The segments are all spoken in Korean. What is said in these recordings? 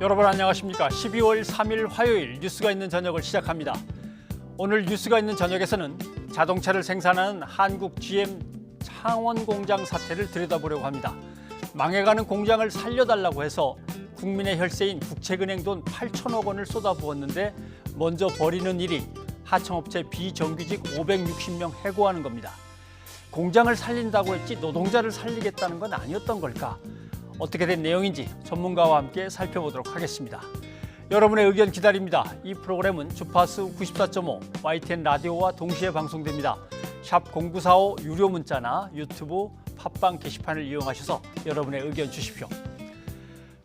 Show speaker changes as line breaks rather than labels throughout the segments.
여러분 안녕하십니까? 12월 3일 화요일 뉴스가 있는 저녁을 시작합니다. 오늘 뉴스가 있는 저녁에서는 자동차를 생산하는 한국 GM 창원 공장 사태를 들여다보려고 합니다. 망해가는 공장을 살려달라고 해서 국민의 혈세인 국책은행 돈 8천억 원을 쏟아부었는데 먼저 벌이는 일이 하청업체 비정규직 560명 해고하는 겁니다. 공장을 살린다고 했지 노동자를 살리겠다는 건 아니었던 걸까? 어떻게 된 내용인지 전문가와 함께 살펴보도록 하겠습니다. 여러분의 의견 기다립니다. 이 프로그램은 주파수 94.5 YTN 라디오와 동시에 방송됩니다. 샵 0945 유료 문자나 유튜브 팟빵 게시판을 이용하셔서 여러분의 의견 주십시오.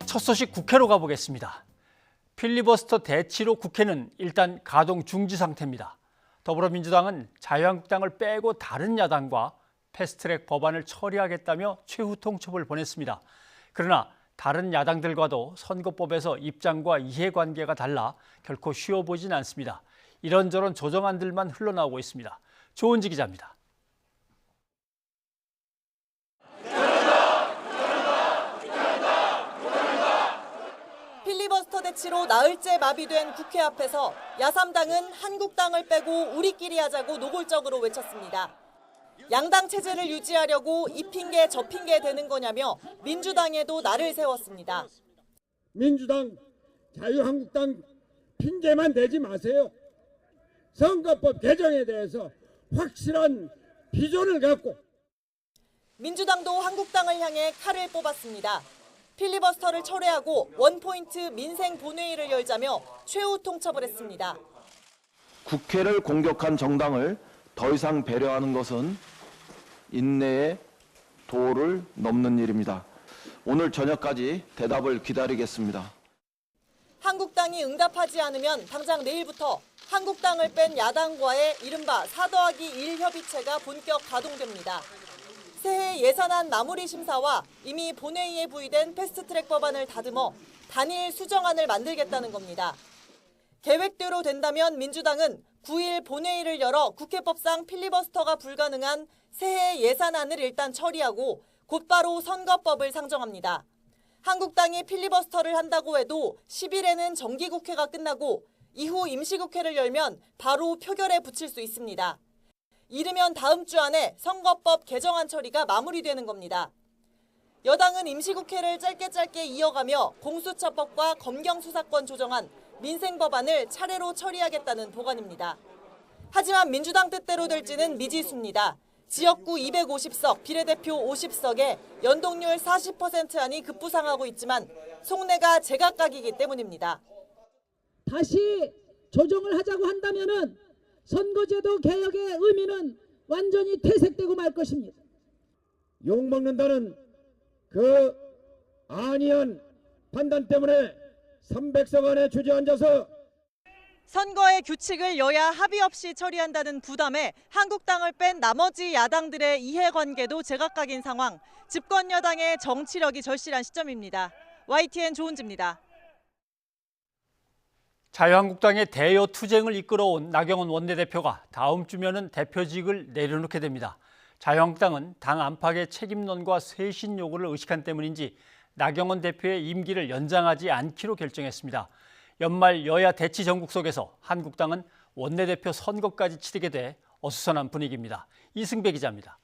첫 소식 국회로 가보겠습니다. 필리버스터 대치로 국회는 일단 가동 중지 상태입니다. 더불어민주당은 자유한국당을 빼고 다른 야당과 패스트트랙 법안을 처리하겠다며 최후 통첩을 보냈습니다. 그러나 다른 야당들과도 선거법에서 입장과 이해관계가 달라 결코 쉬워 보이진 않습니다. 이런저런 조정안들만 흘러나오고 있습니다. 조은지 기자입니다.
필리버스터 대치로 나흘째 마비된 국회 앞에서 야3당은 한국당을 빼고 우리끼리 하자고 노골적으로 외쳤습니다. 양당 체제를 유지하려고 이 핑계 저 핑계 대는 거냐며 민주당에도 날을 세웠습니다.
민주당, 자유한국당 핑계만 대지 마세요. 선거법 개정에 대해서 확실한 비전을 갖고.
민주당도 한국당을 향해 칼을 뽑았습니다. 필리버스터를 철회하고 원포인트 민생 본회의를 열자며 최후 통첩을 했습니다.
국회를 공격한 정당을 더 이상 배려하는 것은 인내의 도를 넘는 일입니다. 오늘 저녁까지 대답을 기다리겠습니다.
한국당이 응답하지 않으면 당장 내일부터 한국당을 뺀 야당과의 이른바 4+1 협의체가 본격 가동됩니다. 새해 예산안 마무리 심사와 이미 본회의에 부의된 패스트트랙 법안을 다듬어 단일 수정안을 만들겠다는 겁니다. 계획대로 된다면 민주당은 9일 본회의를 열어 국회법상 필리버스터가 불가능한 새해 예산안을 일단 처리하고 곧바로 선거법을 상정합니다. 한국당이 필리버스터를 한다고 해도 10일에는 정기국회가 끝나고 이후 임시국회를 열면 바로 표결에 붙일 수 있습니다. 이르면 다음 주 안에 선거법 개정안 처리가 마무리되는 겁니다. 여당은 임시국회를 짧게 이어가며 공수처법과 검경수사권 조정안, 민생법안을 차례로 처리하겠다는 보관입니다. 하지만 민주당 뜻대로 될지는 미지수입니다. 지역구 250석, 비례대표 50석에 연동률 40% 안이 급부상하고 있지만 속내가 제각각이기 때문입니다.
다시 조정을 하자고 한다면은 선거제도 개혁의 의미는 완전히 퇴색되고 말 것입니다.
욕먹는다는 그 안이한 판단 때문에 300석 안에 주저앉아서
선거의 규칙을 여야 합의 없이 처리한다는 부담에 한국당을 뺀 나머지 야당들의 이해관계도 제각각인 상황, 집권 여당의 정치력이 절실한 시점입니다. YTN 조은지입니다.
자유한국당의 대여 투쟁을 이끌어온 나경원 원내대표가 다음 주면은 대표직을 내려놓게 됩니다. 자유한국당은 당 안팎의 책임론과 쇄신 요구를 의식한 때문인지 나경원 대표의 임기를 연장하지 않기로 결정했습니다. 연말 여야 대치 전국 속에서 한국당은 원내대표 선거까지 치르게 돼 어수선한 분위기입니다. 이승배 기자입니다.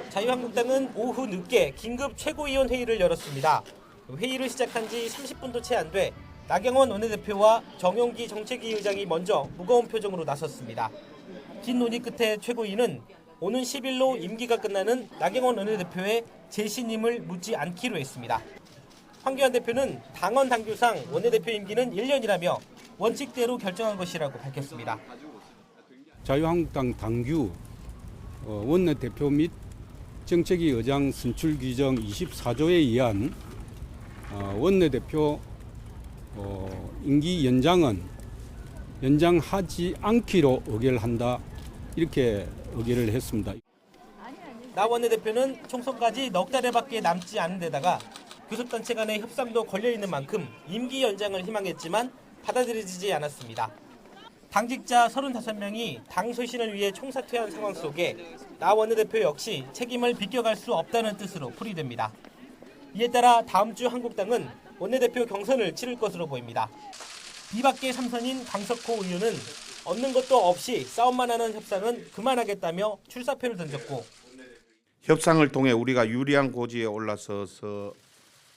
자유한국당은 오후 늦게 긴급 최고위원 회의를 열었습니다. 회의를 시작한 지 30분도 채 안 돼 나경원 원내대표와 정용기 정책위 의장이 먼저 무거운 표정으로 나섰습니다. 긴 논의 끝에 최고위는 오는 10일로 임기가 끝나는 나경원 원내대표의 재신임을 묻지 않기로 했습니다. 황교안 대표는 당원 당규상 원내대표 임기는 1년이라며 원칙대로 결정한 것이라고 밝혔습니다.
자유한국당 당규 원내대표 및 정책위 의장 선출 규정 24조에 의한 원내대표 임기 연장은 연장하지 않기로 의결한다, 이렇게 의결을 했습니다.
나 원내대표는 총선까지 넉 달여밖에 남지 않은 데다가 교섭단체 간의 협상도 걸려있는 만큼 임기 연장을 희망했지만 받아들여지지 않았습니다. 당직자 35명이 당 쇄신을 위해 총사퇴한 상황 속에 나 원내대표 역시 책임을 비껴갈 수 없다는 뜻으로 풀이됩니다. 이에 따라 다음 주 한국당은 원내대표 경선을 치를 것으로 보입니다. 비박계 3선인 강석호 의원은 얻는 것도 없이 싸움만 하는 협상은 그만하겠다며 출사표를 던졌고,
협상을 통해 우리가 유리한 고지에 올라서서도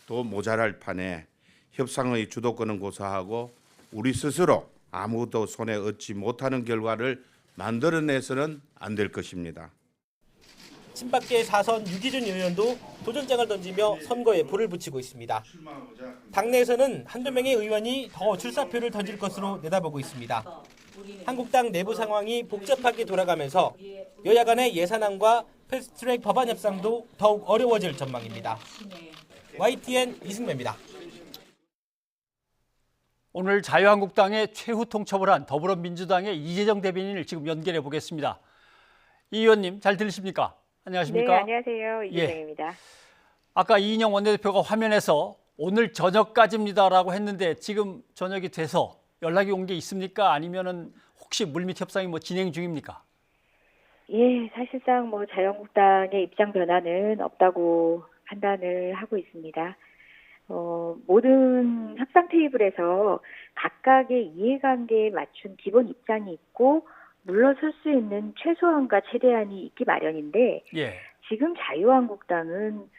모자랄 판에 협상의 주도권은 고사하고 우리 스스로 아무도 손에 얻지 못하는 결과를 만들어내서는 안 될 것입니다.
친박계 4선 유기준 의원도 도전장을 던지며 선거에 불을 붙이고 있습니다. 당내에서는 한두 명의 의원이 더 출사표를 던질 것으로 내다보고 있습니다. 한국당 내부 상황이 복잡하게 돌아가면서 여야 간의 예산안과 패스트트랙 법안 협상도 더욱 어려워질 전망입니다. YTN 이승배입니다.
오늘 자유한국당의 최후 통첩을 한 더불어민주당의 이재정 대변인을 지금 연결해 보겠습니다. 이 의원님 잘 들리십니까? 안녕하십니까?
네, 안녕하세요. 이재정입니다.
아까 이인영 원내대표가 화면에서 오늘 저녁까지입니다라고 했는데 지금 저녁이 돼서 연락이 온 게 있습니까? 아니면은 혹시 물밑 협상이 진행 중입니까?
예, 사실상 자유한국당의 입장 변화는 없다고 판단을 하고 있습니다. 모든 협상 테이블에서 각각의 이해관계에 맞춘 기본 입장이 있고 물러설 수 있는 최소한과 최대한이 있기 마련인데
예.
지금 자유한국당은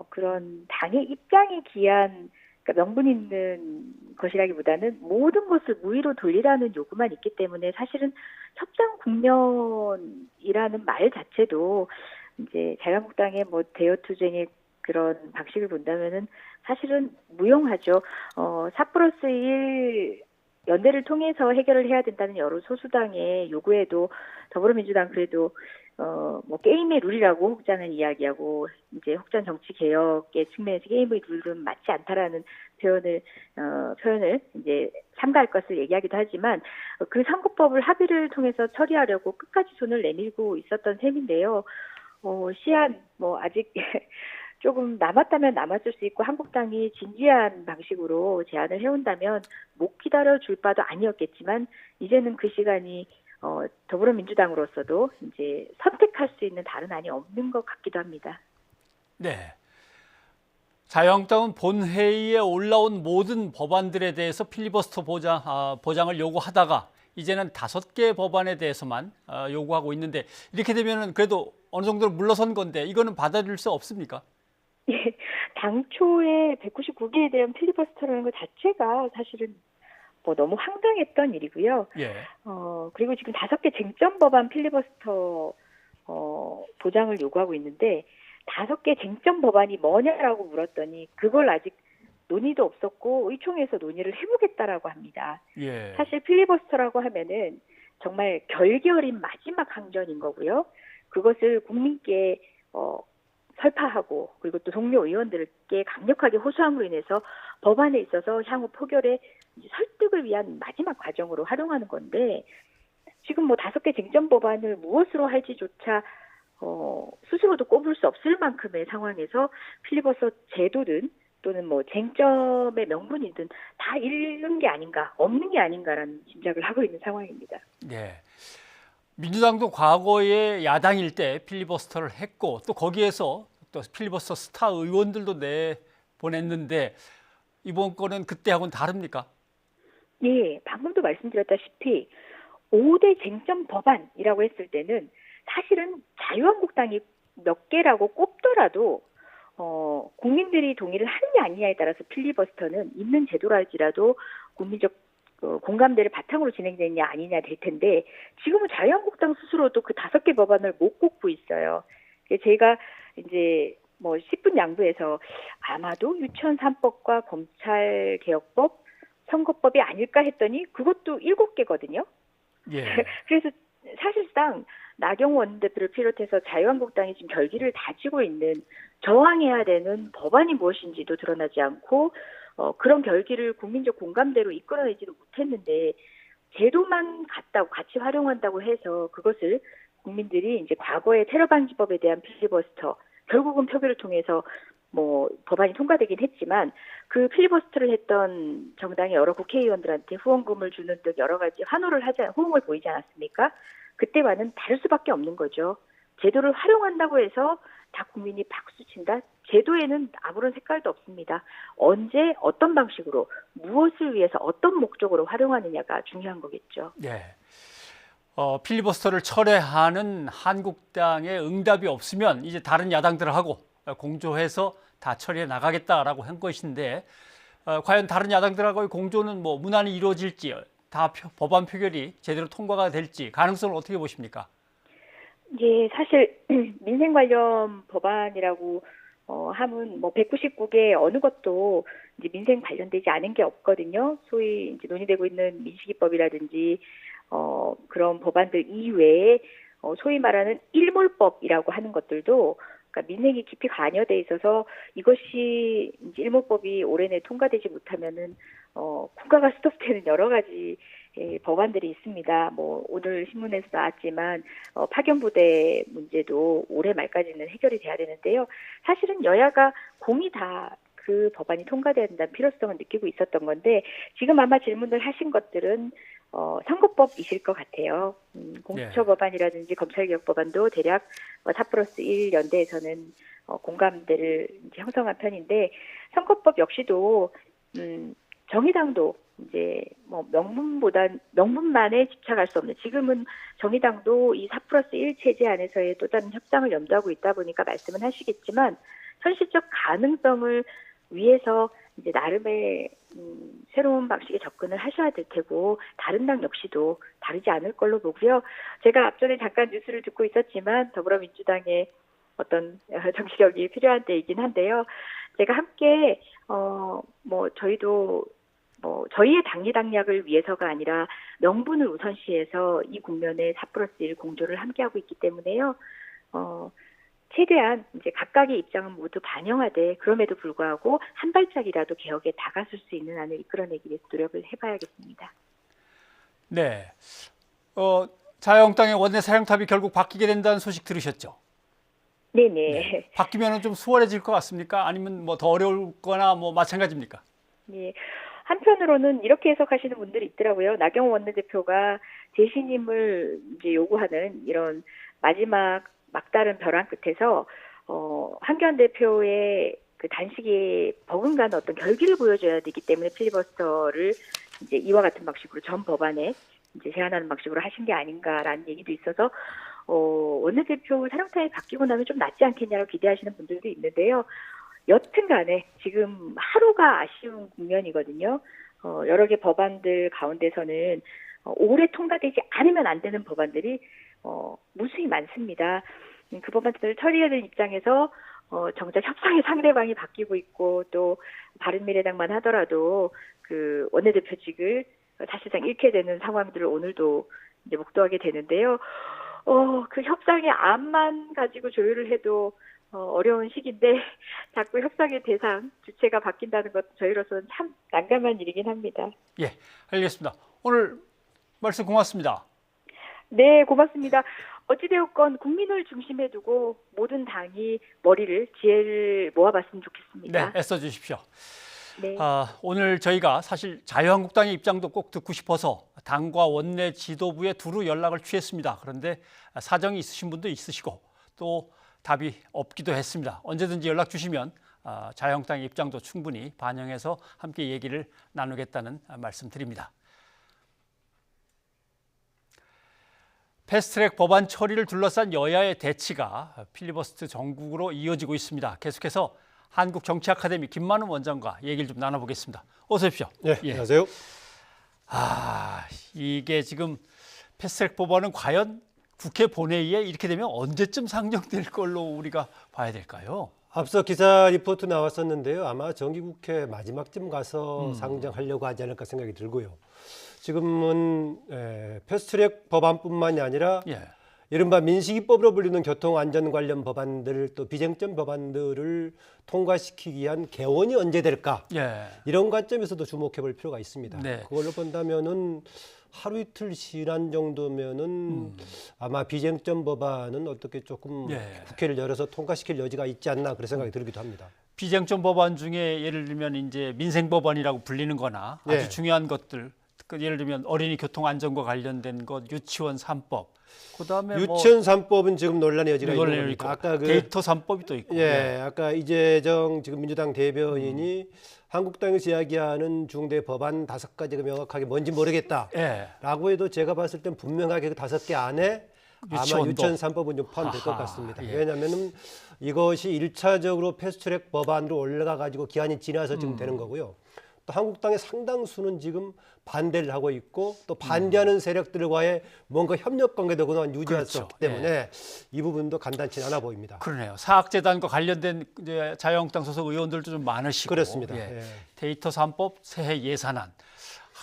그런 당의 입장에 기한 그러니까 명분 있는 것이라기보다는 모든 것을 무위로 돌리라는 요구만 있기 때문에 사실은 협상 국면이라는 말 자체도 이제 자유한국당의 대여투쟁의 그런 방식을 본다면은 사실은 무용하죠. 4+1 연대를 통해서 해결을 해야 된다는 여러 소수당의 요구에도 더불어민주당 그래도 게임의 룰이라고 혹자는 이야기하고 이제 혹자는 정치 개혁의 측면에서 게임의 룰은 맞지 않다라는 표현을 이제 삼가할 것을 얘기하기도 하지만 그 선거법을 합의를 통해서 처리하려고 끝까지 손을 내밀고 있었던 셈인데요. 시한 아직 조금 남았다면 남았을 수 있고 한국당이 진지한 방식으로 제안을 해온다면 못 기다려줄 바도 아니었겠지만 이제는 그 시간이 더불어민주당으로서도 이제 선택할 수 있는 다른 안이 없는 것 같기도 합니다.
네. 자유한국당은 본회의에 올라온 모든 법안들에 대해서 필리버스터 보장을 요구하다가 이제는 5개 법안에 대해서만 요구하고 있는데 이렇게 되면은 그래도 어느 정도 물러선 건데 이거는 받아들일 수 없습니까?
예, 당초에 199개에 대한 필리버스터라는 것 자체가 사실은 너무 황당했던 일이고요.
예.
그리고 지금 5개 쟁점 법안 필리버스터 보장을 요구하고 있는데 5개 쟁점 법안이 뭐냐라고 물었더니 그걸 아직 논의도 없었고 의총에서 논의를 해보겠다라고 합니다.
예.
사실 필리버스터라고 하면은 정말 결계어린 마지막 항전인 거고요. 그것을 국민께 설파하고 그리고 또 동료 의원들께 강력하게 호소함으로 인해서 법안에 있어서 향후 포결에 설득을 위한 마지막 과정으로 활용하는 건데 지금 5개 쟁점 법안을 무엇으로 할지조차 스스로도 꼽을 수 없을 만큼의 상황에서 필리버스터 제도든 또는 쟁점의 명분이든 다 잃는 게 아닌가, 없는 게 아닌가라는 짐작을 하고 있는 상황입니다.
네. 민주당도 과거에 야당일 때 필리버스터를 했고 또 거기에서 또 필리버스터 스타 의원들도 내보냈는데 이번 거는 그때하고는 다릅니까?
예, 방금도 말씀드렸다시피 5대 쟁점 법안이라고 했을 때는 사실은 자유한국당이 몇 개라고 꼽더라도 국민들이 동의를 하느냐 아니냐에 따라서 필리버스터는 있는 제도랄지라도 국민적 공감대를 바탕으로 진행되느냐 아니냐 될 텐데 지금은 자유한국당 스스로도 그 5개 법안을 못 꼽고 있어요. 제가 이제 10분 양보해서 아마도 유치원 3법과 검찰개혁법, 선거법이 아닐까 했더니 그것도 7개거든요.
예.
그래서 사실상 나경원 원내대표를 비롯해서 자유한국당이 지금 결기를 다지고 있는 저항해야 되는 법안이 무엇인지도 드러나지 않고 그런 결기를 국민적 공감대로 이끌어내지도 못했는데 제도만 같이 활용한다고 해서 그것을 국민들이 이제 과거의 테러방지법에 대한 필리버스터 결국은 표결을 통해서 법안이 통과되긴 했지만 그 필리버스터를 했던 정당의 여러 국회의원들한테 후원금을 주는 등 여러 가지 호응을 보이지 않았습니까? 그때와는 다를 수밖에 없는 거죠. 제도를 활용한다고 해서 다 국민이 박수 친다? 제도에는 아무런 색깔도 없습니다. 언제 어떤 방식으로 무엇을 위해서 어떤 목적으로 활용하느냐가 중요한 거겠죠.
네. 필리버스터를 철회하는 한국당의 응답이 없으면 이제 다른 야당들하고 공조해서 다 처리해 나가겠다라고 한 것인데 과연 다른 야당들하고의 공조는 뭐 무난히 이루어질지 다 법안 표결이 제대로 통과가 될지 가능성을 어떻게 보십니까?
예, 사실 민생 관련 법안이라고 하면 뭐 199개 어느 것도 이제 민생 관련되지 않은 게 없거든요. 소위 이제 논의되고 있는 민식이법이라든지 그런 법안들 이외에 소위 말하는 일몰법이라고 하는 것들도 그러니까 민생이 깊이 관여돼 있어서 이것이 이제 일몰법이 올해 내 통과되지 못하면은 국가가 스톱되는 여러 가지 법안들이 있습니다. 뭐 오늘 신문에서 나왔지만 파견부대 문제도 올해 말까지는 해결이 돼야 되는데요. 사실은 여야가 공이 다 그 법안이 통과돼야 된다는 필요성을 느끼고 있었던 건데 지금 아마 질문을 하신 것들은 선거법이실 것 같아요. 공수처 법안이라든지 검찰개혁 법안도 대략 4+1 연대에서는 공감대를 이제 형성한 편인데 선거법 역시도 정의당도 이제 뭐 명분만에 집착할 수 없는 지금은 정의당도 이 4+1 체제 안에서의 또 다른 협상을 염두하고 있다 보니까 말씀은 하시겠지만 현실적 가능성을 위해서 이제 나름의 새로운 방식의 접근을 하셔야 될 테고 다른 당 역시도 다르지 않을 걸로 보고요. 제가 앞전에 잠깐 뉴스를 듣고 있었지만 더불어민주당의 어떤 정치력이 필요한 때이긴 한데요. 제가 함께 뭐 저희도 뭐 저희의 당리당략을 위해서가 아니라 명분을 우선시해서 이 국면에 4+1 공조를 함께하고 있기 때문에요. 최대한 이제 각각의 입장은 모두 반영하되 그럼에도 불구하고 한 발짝이라도 개혁에 다가설 수 있는 안을 이끌어내기 위해서 노력을 해봐야겠습니다.
네. 자유한국당의 원내 사령탑이 결국 바뀌게 된다는 소식 들으셨죠?
네네.
네. 바뀌면 좀 수월해질 것 같습니까? 아니면 뭐 더 어려울거나 뭐 마찬가지입니까?
네. 한편으로는 이렇게 해석하시는 분들이 있더라고요. 나경원 원내대표가 재신임을 이제 요구하는 이런 마지막 막다른 벼랑 끝에서 한교안 대표의 그 단식에 버금가는 어떤 결기를 보여줘야 되기 때문에 필리버스터를 이제 이와 같은 방식으로 전 법안에 이제 제안하는 방식으로 하신 게 아닌가라는 얘기도 있어서 원내대표 사령탑이 바뀌고 나면 좀 낫지 않겠냐고 기대하시는 분들도 있는데요. 여튼간에 지금 하루가 아쉬운 국면이거든요. 여러 개 법안들 가운데서는 올해 통과되지 않으면 안 되는 법안들이 무수히 많습니다. 그 법안들을 처리해야 되는 입장에서 정작 협상의 상대방이 바뀌고 있고 또 바른미래당만 하더라도 그 원내대표직을 사실상 잃게 되는 상황들을 오늘도 이제 목도하게 되는데요. 그 협상의 안만 가지고 조율을 해도 어려운 시기인데 자꾸 협상의 대상, 주체가 바뀐다는 것 저희로서는 참 난감한 일이긴 합니다.
예, 알겠습니다. 오늘 말씀 고맙습니다.
네, 고맙습니다. 어찌되었건 국민을 중심에 두고 모든 당이 지혜를 모아봤으면 좋겠습니다.
네, 애써주십시오.
네.
오늘 저희가 사실 자유한국당의 입장도 꼭 듣고 싶어서 당과 원내 지도부에 두루 연락을 취했습니다. 그런데 사정이 있으신 분도 있으시고 또 답이 없기도 했습니다. 언제든지 연락 주시면 자유한국당의 입장도 충분히 반영해서 함께 얘기를 나누겠다는 말씀드립니다. 패스트트랙 법안 처리를 둘러싼 여야의 대치가 필리버스터 전국으로 이어지고 있습니다. 계속해서 한국정치아카데미 김만우 원장과 얘기를 좀 나눠보겠습니다. 어서 오십시오.
네,
예.
안녕하세요.
이게 지금 패스트트랙 법안은 과연 국회 본회의에 이렇게 되면 언제쯤 상정될 걸로 우리가 봐야 될까요?
앞서 기사 리포트 나왔었는데요. 아마 정기국회 마지막쯤 가서 상정하려고 하지 않을까 생각이 들고요. 지금은 패스트트랙 법안뿐만이 아니라 이른바 민식이법으로 불리는 교통안전 관련 법안들 또 비쟁점 법안들을 통과시키기 위한 개원이 언제 될까? 이런 관점에서도 주목해 볼 필요가 있습니다.
네.
그걸로 본다면은 하루 이틀 지난 정도면은 아마 비쟁점 법안은 어떻게 조금 국회를 열어서 통과시킬 여지가 있지 않나 그런 생각이 들기도 합니다.
비쟁점 법안 중에 예를 들면 이제 민생 법안이라고 불리는 거나 아주 중요한 것들 그 예를 들면 어린이 교통 안전과 관련된 것, 유치원 3법, 그다음에
유치원 3법은 지금 논란의 여지가 있는
논란이
겁니다.
있고,
아까 그
데이터 3법이 또 있고.
예, 아까 이재정 지금 민주당 대변인이 한국당에서 이야기하는 중대 법안 5가지가 명확하게 뭔지 모르겠다라고
예.
해도 제가 봤을 땐 분명하게 그 5개 안에 아마
유치원도.
유치원 3법은 좀 포함될 것
아하,
같습니다.
예.
왜냐하면 이것이 1차적으로 패스트트랙 법안으로 올라가 가지고 기한이 지나서 지금 되는 거고요. 또 한국당의 상당수는 지금 반대를 하고 있고 또 반대하는 세력들과의 뭔가 협력 관계도 그동안 유지할 수
그렇죠.
없기 때문에 이 부분도 간단치 않아 보입니다.
그러네요. 사학재단과 관련된 이제 자유한국당 소속 의원들도 좀 많으시고.
그렇습니다.
예.
예.
데이터 3법, 새해 예산안.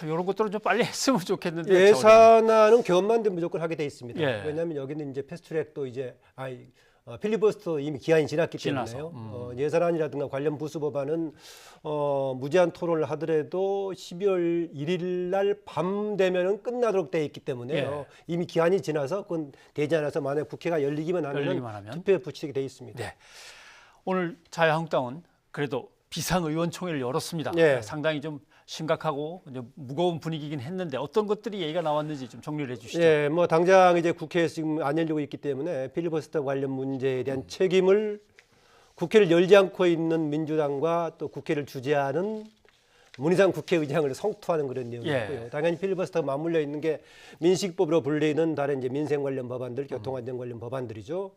이런 것들은 좀 빨리 했으면 좋겠는데.
예산안은 개헌만 되면 무조건 하게 돼 있습니다.
예.
왜냐하면 여기는 이제 패스트트랙도 이제 필리버스터 이미 기한이 지났기
지나서.
때문에요. 예산안이라든가 관련 부수 법안은 무제한 토론을 하더라도 12월 1일 날 밤 되면은 끝나도록 돼 있기 때문에
예.
이미 기한이 지나서 그건 되지 않아서 만약 국회가 열리기만 하면 투표에 붙이게 돼 있습니다.
네. 오늘 자유한국당은 그래도 비상의원총회를 열었습니다.
예.
상당히 좀 심각하고 좀 무거운 분위기긴 했는데 어떤 것들이 얘기가 나왔는지 좀 정리를 해주시죠.
예, 뭐 당장 이제 국회에서 지금 안 열리고 있기 때문에 필리버스터 관련 문제에 대한 책임을 국회를 열지 않고 있는 민주당과 또 국회를 주재하는 문희상 국회의장을 성토하는 그런 내용이었고요.
예.
당연히 필리버스터가 맞물려 있는 게 민식법으로 불리는 다른 이제 민생 관련 법안들, 교통안전 관련 법안들이죠.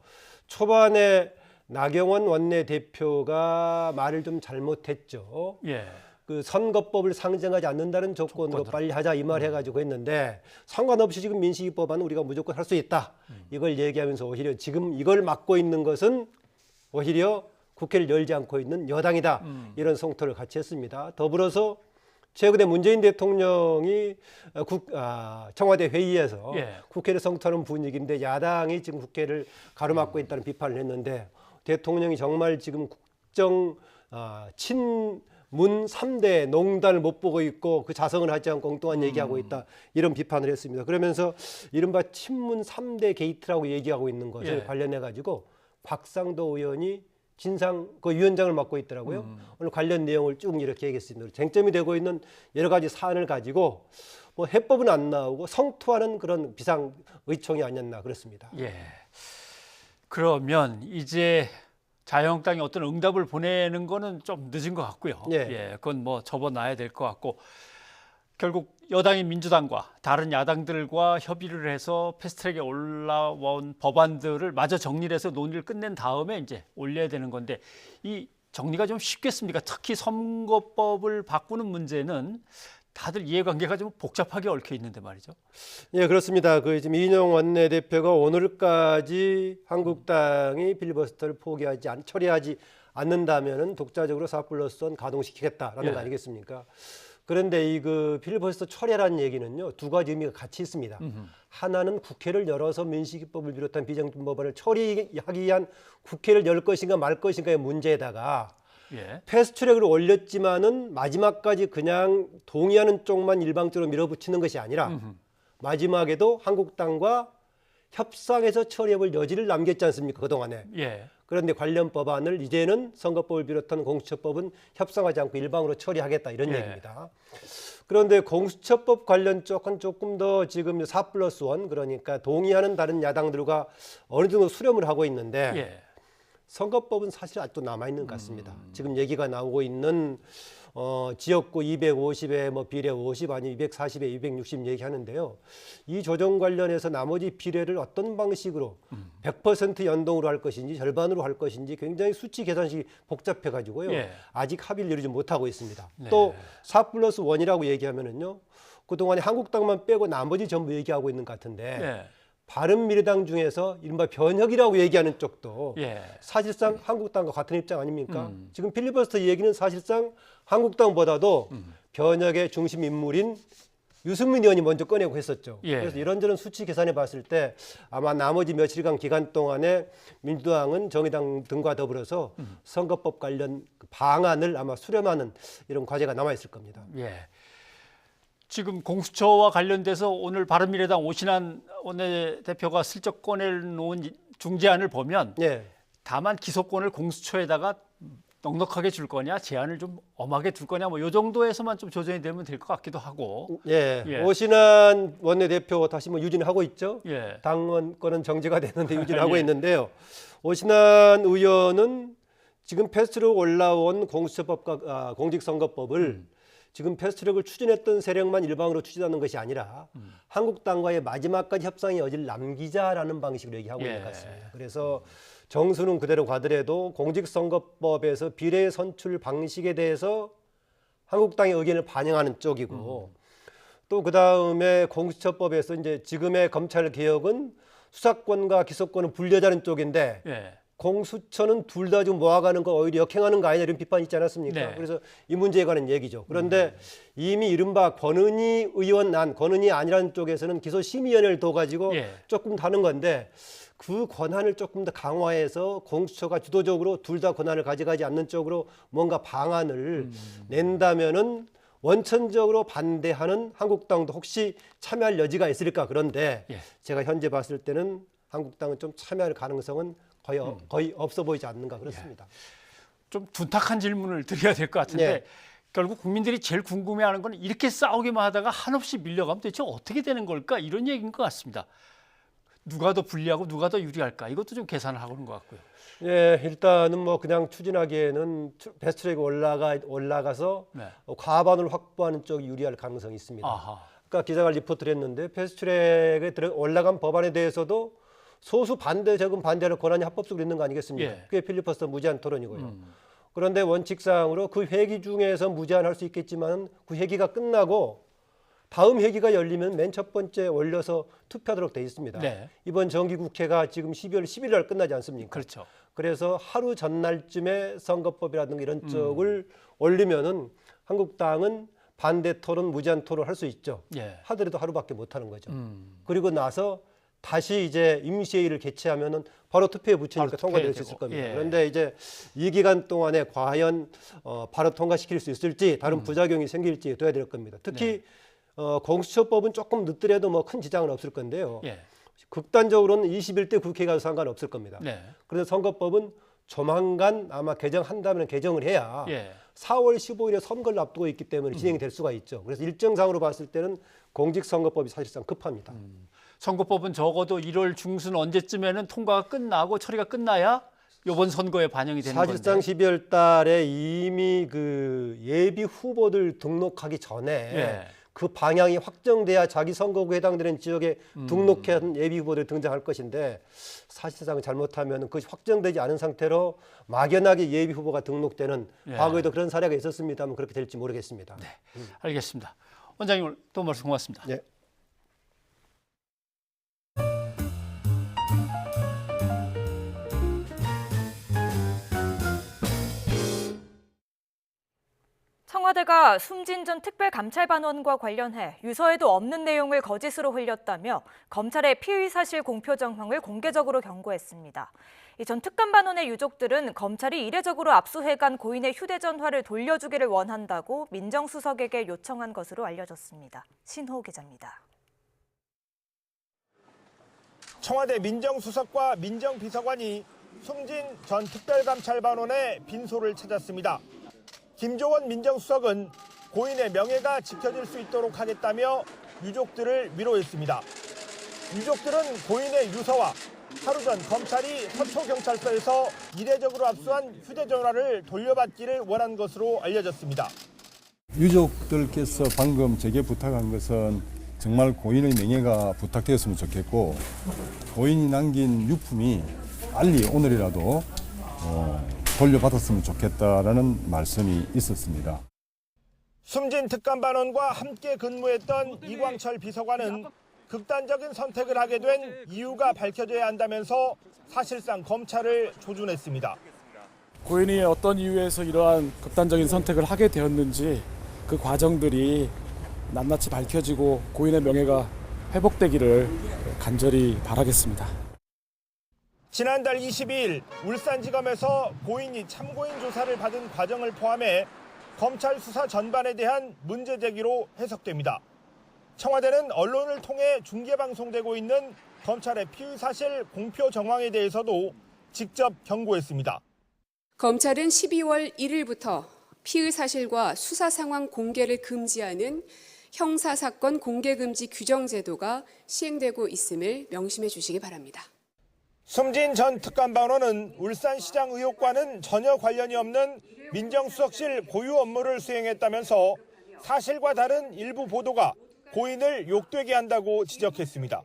초반에 나경원 원내대표가 말을 좀 잘못했죠.
예.
그 선거법을 상정하지 않는다는 조건으로 빨리 하자 이 말 해가지고 했는데 상관없이 지금 민식이법안은 우리가 무조건 할 수 있다. 이걸 얘기하면서 오히려 지금 이걸 맡고 있는 것은 오히려 국회를 열지 않고 있는 여당이다. 이런 성토를 같이 했습니다. 더불어서 최근에 문재인 대통령이 청와대 회의에서
예.
국회를 성토하는 분위기인데 야당이 지금 국회를 가로막고 있다는 비판을 했는데 대통령이 정말 지금 국정 친문 3대 농단을 못 보고 있고 그 자성을 하지 않고 엉뚱한 얘기하고 있다. 이런 비판을 했습니다. 그러면서 이른바 친문 3대 게이트라고 얘기하고 있는 것을
예.
관련해 가지고 곽상도 의원이 진상 그 위원장을 맡고 있더라고요. 오늘 관련 내용을 쭉 이렇게 얘기했습니다. 쟁점이 되고 있는 여러 가지 사안을 가지고 뭐 해법은 안 나오고 성토하는 그런 비상 의총이 아니었나 그렇습니다.
예. 그러면 이제 자유한국당이 어떤 응답을 보내는 거는 좀 늦은 것 같고요.
예.
그건 뭐 접어놔야 될 것 같고 결국 여당인 민주당과 다른 야당들과 협의를 해서 패스트트랙에 올라온 법안들을 마저 정리를 해서 논의를 끝낸 다음에 이제 올려야 되는 건데 이 정리가 좀 쉽겠습니까? 특히 선거법을 바꾸는 문제는 다들 이해관계가 좀 복잡하게 얽혀 있는데 말이죠.
예, 그렇습니다. 그 지금 이인영 원내대표가 오늘까지 한국당이 필리버스터를 처리하지 않는다면은 독자적으로 4+1 가동시키겠다라는
예.
거 아니겠습니까? 그런데 이 그 필리버스터 처리라는 얘기는요 2가지 의미가 같이 있습니다. 하나는 국회를 열어서 민식이법을 비롯한 비정부 법안을 처리하기 위한 국회를 열 것인가 말 것인가의 문제에다가
예.
패스트트랙으로 올렸지만은 마지막까지 그냥 동의하는 쪽만 일방적으로 밀어붙이는 것이 아니라 마지막에도 한국당과 협상해서 처리해볼 여지를 남겼지 않습니까? 그동안에.
예.
그런데 관련 법안을 이제는 선거법을 비롯한 공수처법은 협상하지 않고 일방으로 처리하겠다 이런
예.
얘기입니다. 그런데 공수처법 관련 쪽은 조금 더 지금 4+1 그러니까 동의하는 다른 야당들과 어느 정도 수렴을 하고 있는데
예.
선거법은 사실 아직도 남아있는 것 같습니다. 지금 얘기가 나오고 있는 지역구 250에 뭐 비례 50 아니 240에 260 얘기하는데요. 이 조정 관련해서 나머지 비례를 어떤 방식으로 100% 연동으로 할 것인지 절반으로 할 것인지 굉장히 수치 계산식이 복잡해 가지고요.
예.
아직 합의를 이루지 못하고 있습니다.
네.
또 4+1이라고 얘기하면은요. 그동안에 한국당만 빼고 나머지 전부 얘기하고 있는 것 같은데
예.
바른미래당 중에서 이른바 변혁이라고 얘기하는 쪽도
예.
사실상 한국당과 같은 입장 아닙니까? 지금 필리버스터 얘기는 사실상 한국당보다도 변혁의 중심 인물인 유승민 의원이 먼저 꺼내고 했었죠.
예.
그래서 이런저런 수치 계산해 봤을 때 아마 나머지 며칠간 기간 동안에 민주당은 정의당 등과 더불어서 선거법 관련 방안을 아마 수렴하는 이런 과제가 남아있을 겁니다.
예. 지금 공수처와 관련돼서 오늘 바른미래당 오신환 원내대표가 슬쩍 꺼내놓은 중재안을 보면
예.
다만 기소권을 공수처에다가 넉넉하게 줄 거냐, 제한을 좀 엄하게 둘 거냐, 뭐 요 정도에서만 좀 조정이 되면 될 것 같기도 하고.
예.
예.
오신환 원내대표 다시 뭐 유진하고 있죠.
예.
당원권은 정지가 됐는데 유진하고
예.
있는데요. 오신환 의원은 지금 패스트트랙 올라온 공수처법과 공직선거법을 지금 패스트트랙을 추진했던 세력만 일방으로 추진하는 것이 아니라 한국당과의 마지막까지 협상의 여지를 남기자라는 방식으로 얘기하고 있는 것 같습니다. 그래서 정수는 그대로 가더라도 공직선거법에서 비례 선출 방식에 대해서 한국당의 의견을 반영하는 쪽이고 또 그다음에 공수처법에서 이제 지금의 검찰 개혁은 수사권과 기소권을 분리하자는 쪽인데
예.
공수처는 둘 다 좀 모아가는 거 오히려 역행하는 거 아니냐 이런 비판이 있지 않았습니까?
네.
그래서 이 문제에 관한 얘기죠. 그런데 이미 이른바 권은희 의원 권은희 아니라는 쪽에서는 기소심의위원회를 둬가지고
예.
조금 다른 건데 그 권한을 조금 더 강화해서 공수처가 주도적으로 둘 다 권한을 가져가지 않는 쪽으로 뭔가 방안을 낸다면은 원천적으로 반대하는 한국당도 혹시 참여할 여지가 있을까? 그런데
예.
제가 현재 봤을 때는 한국당은 좀 참여할 가능성은 거의 없어 보이지 않는가 그렇습니다.
좀 둔탁한 질문을 드려야 될 것 같은데
예.
결국 국민들이 제일 궁금해하는 건 이렇게 싸우기만 하다가 한없이 밀려가면 대체 어떻게 되는 걸까? 이런 얘기인 것 같습니다. 누가 더 불리하고 누가 더 유리할까? 이것도 좀 계산을 하고 있는 것 같고요.
예, 일단은 뭐 그냥 추진하기에는 패스트트랙에 올라가서
네.
과반을 확보하는 쪽이 유리할 가능성이 있습니다.
아하.
아까 기자가 리포트를 했는데 패스트트랙에 올라간 법안에 대해서도 소수 반대 적은 반대할 권한이 합법적으로 있는 거 아니겠습니까?
예.
그게 필리버스터 무제한 토론이고요. 그런데 원칙상으로 그 회기 중에서 무제한할 수 있겠지만 그 회기가 끝나고 다음 회기가 열리면 맨 첫 번째 올려서 투표하도록 돼 있습니다.
네.
이번 정기국회가 지금 12월 11일 날 끝나지 않습니까?
그렇죠.
그래서 하루 전날쯤에 선거법이라든가 이런 쪽을 올리면은 한국당은 반대 토론, 무제한 토론 할 수 있죠.
예.
하더라도 하루밖에 못 하는 거죠. 그리고 나서 다시 이제 임시회의를 개최하면은 바로 투표에 붙이니까 통과될 수 있을 겁니다.
예.
그런데 이제 이 기간 동안에 과연 바로 통과시킬 수 있을지 다른 부작용이 생길지 둬야 될 겁니다. 특히 공수처법은 조금 늦더라도 뭐 큰 지장은 없을 건데요.
예.
극단적으로는 21대 국회에 가도 상관없을 겁니다.
네.
그래서 선거법은 조만간 아마 개정한다면 개정을 해야
예.
4월 15일에 선거를 앞두고 있기 때문에 진행이 될 수가 있죠. 그래서 일정상으로 봤을 때는 공직선거법이 사실상 급합니다.
선거법은 적어도 1월 중순 언제쯤에는 통과가 끝나고 처리가 끝나야 이번 선거에 반영이 되는 건데.
사실상 12월 달에 이미 그 예비 후보들 등록하기 전에
예.
그 방향이 확정돼야 자기 선거구에 해당되는 지역에 등록한 예비 후보들 등장할 것인데 사실상 잘못하면 그것이 확정되지 않은 상태로 막연하게 예비 후보가 등록되는
예.
과거에도 그런 사례가 있었습니다만 그렇게 될지 모르겠습니다.
네. 알겠습니다. 원장님 오늘 또 말씀 고맙습니다.
네.
청와대가 숨진 전 특별감찰반원과 관련해 유서에도 없는 내용을 거짓으로 흘렸다며 검찰의 피의 사실 공표 정황을 공개적으로 경고했습니다. 이 전 특감반원의 유족들은 검찰이 이례적으로 압수해간 고인의 휴대전화를 돌려주기를 원한다고 민정수석에게 요청한 것으로 알려졌습니다. 신호 기자입니다.
청와대 민정수석과 민정비서관이 숨진 전 특별감찰반원의 빈소를 찾았습니다. 김조원 민정수석은 고인의 명예가 지켜질 수 있도록 하겠다며 유족들을 위로했습니다. 유족들은 고인의 유서와 하루 전 검찰이 서초경찰서에서 이례적으로 압수한 휴대전화를 돌려받기를 원한 것으로 알려졌습니다.
유족들께서 방금 제게 부탁한 것은 정말 고인의 명예가 부탁되었으면 좋겠고 고인이 남긴 유품이 빨리 오늘이라도 돌려받았으면 좋겠다라는 말씀이 있었습니다.
숨진 특감반원과 함께 근무했던 이광철 비서관은 극단적인 선택을 하게 된 이유가 밝혀져야 한다면서 사실상 검찰을 조준했습니다.
고인이 어떤 이유에서 이러한 극단적인 선택을 하게 되었는지 그 과정들이 낱낱이 밝혀지고 고인의 명예가 회복되기를 간절히 바라겠습니다.
지난달 22일 울산지검에서 고인이 참고인 조사를 받은 과정을 포함해 검찰 수사 전반에 대한 문제 제기로 해석됩니다. 청와대는 언론을 통해 중계방송되고 있는 검찰의 피의 사실 공표 정황에 대해서도 직접 경고했습니다.
검찰은 12월 1일부터 피의 사실과 수사 상황 공개를 금지하는 형사사건 공개금지 규정 제도가 시행되고 있음을 명심해 주시기 바랍니다.
숨진 전 특감반원은 울산시장 의혹과는 전혀 관련이 없는 민정수석실 고유 업무를 수행했다면서 사실과 다른 일부 보도가 고인을 욕되게 한다고 지적했습니다.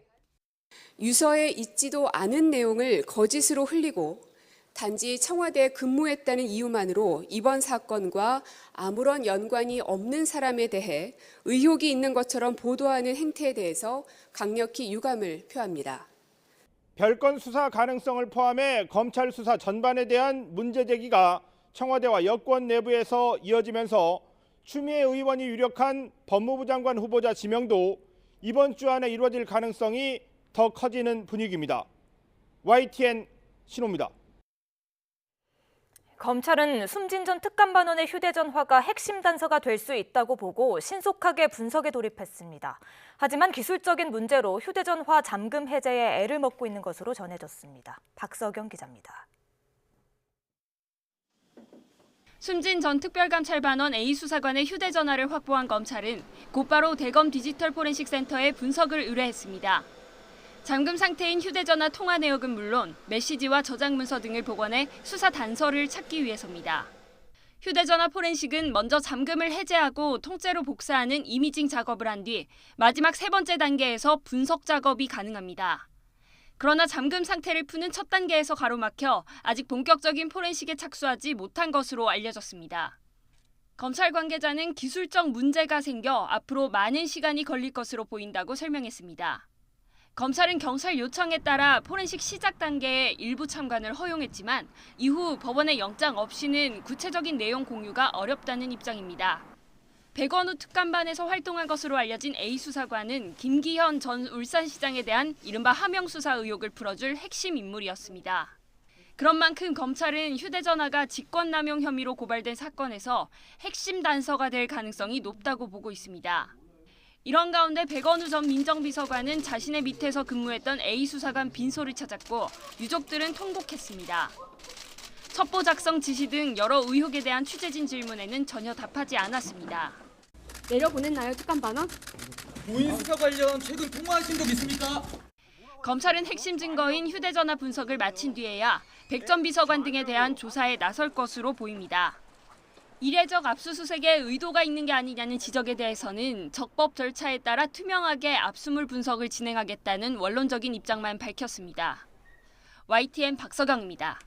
유서에 있지도 않은 내용을 거짓으로 흘리고 단지 청와대에 근무했다는 이유만으로 이번 사건과 아무런 연관이 없는 사람에 대해 의혹이 있는 것처럼 보도하는 행태에 대해서 강력히 유감을 표합니다.
별건 수사 가능성을 포함해 검찰 수사 전반에 대한 문제 제기가 청와대와 여권 내부에서 이어지면서 추미애 의원이 유력한 법무부 장관 후보자 지명도 이번 주 안에 이루어질 가능성이 더 커지는 분위기입니다. YTN 신호입니다.
검찰은 숨진 전 특감반원의 휴대전화가 핵심 단서가 될 수 있다고 보고 신속하게 분석에 돌입했습니다. 하지만 기술적인 문제로 휴대전화 잠금 해제에 애를 먹고 있는 것으로 전해졌습니다. 박석영 기자입니다.
숨진 전 특별감찰반원 A 수사관의 휴대전화를 확보한 검찰은 곧바로 대검 디지털 포렌식 센터에 분석을 의뢰했습니다. 잠금 상태인 휴대전화 통화 내역은 물론 메시지와 저장 문서 등을 복원해 수사 단서를 찾기 위해서입니다. 휴대전화 포렌식은 먼저 잠금을 해제하고 통째로 복사하는 이미징 작업을 한 뒤 마지막 세 번째 단계에서 분석 작업이 가능합니다. 그러나 잠금 상태를 푸는 첫 단계에서 가로막혀 아직 본격적인 포렌식에 착수하지 못한 것으로 알려졌습니다. 검찰 관계자는 기술적 문제가 생겨 앞으로 많은 시간이 걸릴 것으로 보인다고 설명했습니다. 검찰은 경찰 요청에 따라 포렌식 시작 단계에 일부 참관을 허용했지만 이후 법원의 영장 없이는 구체적인 내용 공유가 어렵다는 입장입니다. 백원우 특감반에서 활동한 것으로 알려진 A 수사관은 김기현 전 울산시장에 대한 이른바 하명 수사 의혹을 풀어줄 핵심 인물이었습니다. 그런 만큼 검찰은 휴대전화가 직권남용 혐의로 고발된 사건에서 핵심 단서가 될 가능성이 높다고 보고 있습니다. 이런 가운데 백원우 전 민정비서관은 자신의 밑에서 근무했던 A 수사관 빈소를 찾았고 유족들은 통곡했습니다. 첩보 작성 지시 등 여러 의혹에 대한 취재진 질문에는 전혀 답하지 않았습니다.
내려보냈나요, 특감반원?
고인 수사 관련 최근 통화하신 적 있습니까?
검찰은 핵심 증거인 휴대전화 분석을 마친 뒤에야 백 전 비서관 등에 대한 조사에 나설 것으로 보입니다. 이례적 압수수색에 의도가 있는 게 아니냐는 지적에 대해서는 적법 절차에 따라 투명하게 압수물 분석을 진행하겠다는 원론적인 입장만 밝혔습니다. YTN 박서경입니다.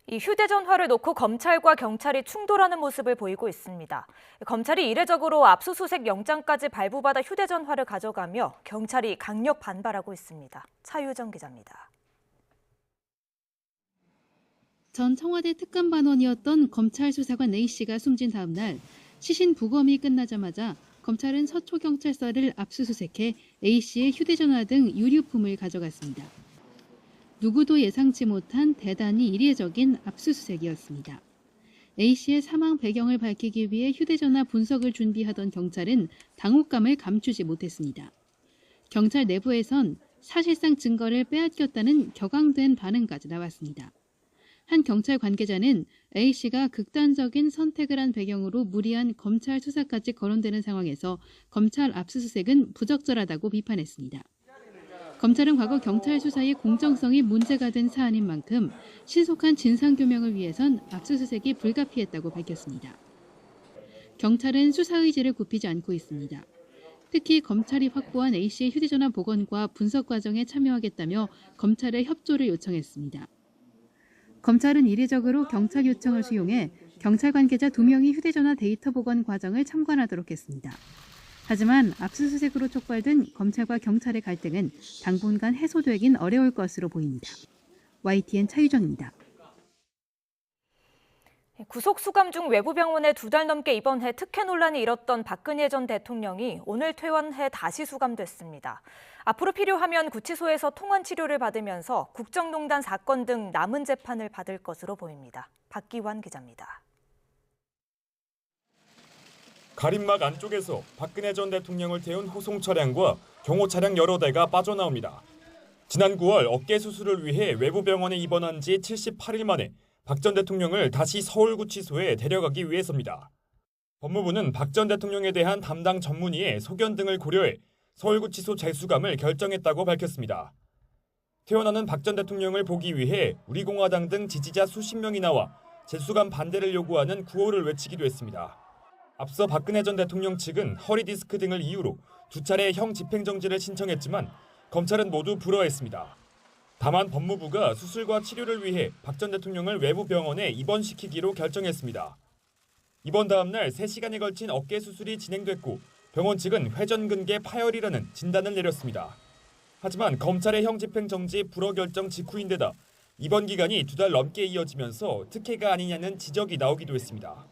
이 휴대전화를 놓고 검찰과 경찰이 충돌하는 모습을 보이고 있습니다. 검찰이 이례적으로 압수수색 영장까지 발부받아 휴대전화를 가져가며 경찰이 강력 반발하고 있습니다. 차유정 기자입니다.
전 청와대 특감반원이었던 검찰 수사관 A씨가 숨진 다음 날 시신 부검이 끝나자마자 검찰은 서초경찰서를 압수수색해 A씨의 휴대전화 등 유류품을 가져갔습니다. 누구도 예상치 못한 대단히 이례적인 압수수색이었습니다. A씨의 사망 배경을 밝히기 위해 휴대전화 분석을 준비하던 경찰은 당혹감을 감추지 못했습니다. 경찰 내부에선 사실상 증거를 빼앗겼다는 격앙된 반응까지 나왔습니다. 한 경찰 관계자는 A씨가 극단적인 선택을 한 배경으로 무리한 검찰 수사까지 거론되는 상황에서 검찰 압수수색은 부적절하다고 비판했습니다. 검찰은 과거 경찰 수사의 공정성이 문제가 된 사안인 만큼 신속한 진상규명을 위해선 압수수색이 불가피했다고 밝혔습니다. 경찰은 수사 의지를 굽히지 않고 있습니다. 특히 검찰이 확보한 A씨의 휴대전화 복원과 분석 과정에 참여하겠다며 검찰의 협조를 요청했습니다. 검찰은 이례적으로 경찰 요청을 수용해 경찰 관계자 2명이 휴대전화 데이터 복원 과정을 참관하도록 했습니다. 하지만 압수수색으로 촉발된 검찰과 경찰의 갈등은 당분간 해소되긴 어려울 것으로 보입니다. YTN 차유정입니다.
구속수감 중 외부 병원에 2달 넘게 입원해 특혜 논란이 일었던 박근혜 전 대통령이 오늘 퇴원해 다시 수감됐습니다. 앞으로 필요하면 구치소에서 통원 치료를 받으면서 국정농단 사건 등 남은 재판을 받을 것으로 보입니다. 박기환 기자입니다.
가림막 안쪽에서 박근혜 전 대통령을 태운 호송 차량과 경호 차량 여러 대가 빠져나옵니다. 지난 9월 어깨 수술을 위해 외부 병원에 입원한 지 78일 만에 박 전 대통령을 다시 서울구치소에 데려가기 위해서입니다. 법무부는 박 전 대통령에 대한 담당 전문의의 소견 등을 고려해 서울구치소 재수감을 결정했다고 밝혔습니다. 퇴원하는 박 전 대통령을 보기 위해 우리공화당 등 지지자 수십 명이 나와 재수감 반대를 요구하는 구호를 외치기도 했습니다. 앞서 박근혜 전 대통령 측은 허리 디스크 등을 이유로 2차례 형 집행정지를 신청했지만 검찰은 모두 불허했습니다. 다만 법무부가 수술과 치료를 위해 박 전 대통령을 외부 병원에 입원시키기로 결정했습니다. 입원 다음 날 3시간에 걸친 어깨 수술이 진행됐고 병원 측은 회전근개 파열이라는 진단을 내렸습니다. 하지만 검찰의 형 집행정지 불허 결정 직후인데다 입원 기간이 2달 넘게 이어지면서 특혜가 아니냐는 지적이 나오기도 했습니다.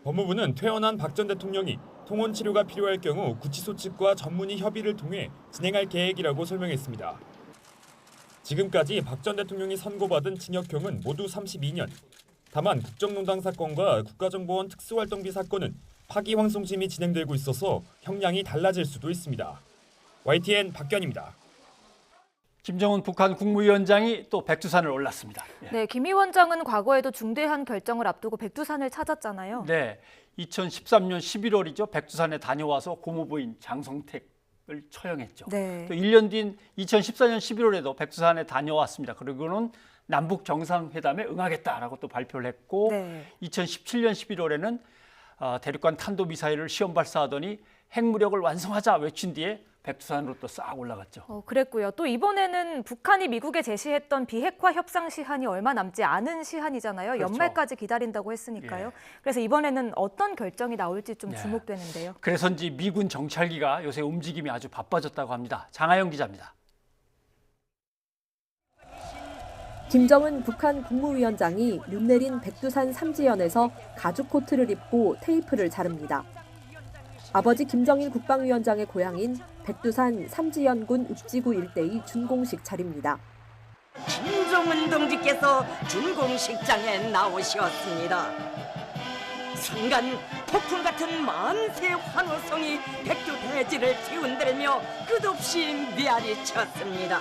법무부는 퇴원한 박 전 대통령이 통원 치료가 필요할 경우 구치소 측과 전문의 협의를 통해 진행할 계획이라고 설명했습니다. 지금까지 박 전 대통령이 선고받은 징역형은 모두 32년. 다만 국정농단 사건과 국가정보원 특수활동비 사건은 파기환송심이 진행되고 있어서 형량이 달라질 수도 있습니다. YTN 박견입니다.
김정은 북한 국무위원장이 또 백두산을 올랐습니다.
네, 김 위원장은 과거에도 중대한 결정을 앞두고 백두산을 찾았잖아요.
네, 2013년 11월이죠. 백두산에 다녀와서 고모부인 장성택을 처형했죠.
네.
또 1년 뒤인 2014년 11월에도 백두산에 다녀왔습니다. 그리고는 남북 정상회담에 응하겠다라고 또 발표를 했고 2017년 11월에는 대륙간 탄도미사일을 시험 발사하더니 핵무력을 완성하자 외친 뒤에 백두산으로 또 싹 올라갔죠.
그랬고요. 또 이번에는 북한이 미국에 제시했던 비핵화 협상 시한이 얼마 남지 않은 시한이잖아요.
그렇죠.
연말까지 기다린다고 했으니까요. 그래서 이번에는 어떤 결정이 나올지 좀 주목되는데요.
그래서인지 미군 정찰기가 요새 움직임이 아주 바빠졌다고 합니다. 장하영 기자입니다.
김정은 북한 국무위원장이 눈 내린 백두산 삼지연에서 가죽 코트를 입고 테이프를 자릅니다. 아버지 김정일 국방위원장의 고향인 백두산 삼지연군 읍지구 일대의 준공식 자리입니다.
김정은 동지께서 준공식장에 나오셨습니다. 순간 폭풍 같은 만세 환호성이 백두 대지를 뒤흔들며 끝없이 메아리 쳤습니다.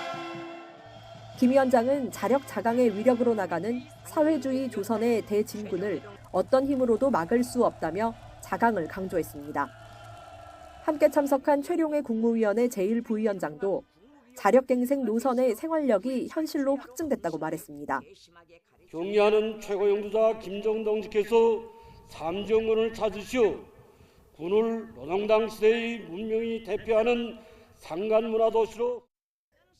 김 위원장은 자력 자강의 위력으로 나가는 사회주의 조선의 대진군을 어떤 힘으로도 막을 수 없다며 자강을 강조했습니다. 함께 참석한 최룡해 국무위원회 제1부위원장도 자력갱생 노선의 생활력이 현실로 확증됐다고 말했습니다.
경의하는 최고 영도자 김정은 동지께서 삼지연군을 찾으시어 군을 노동당 시대의 문명이 대표하는 상간문화도시로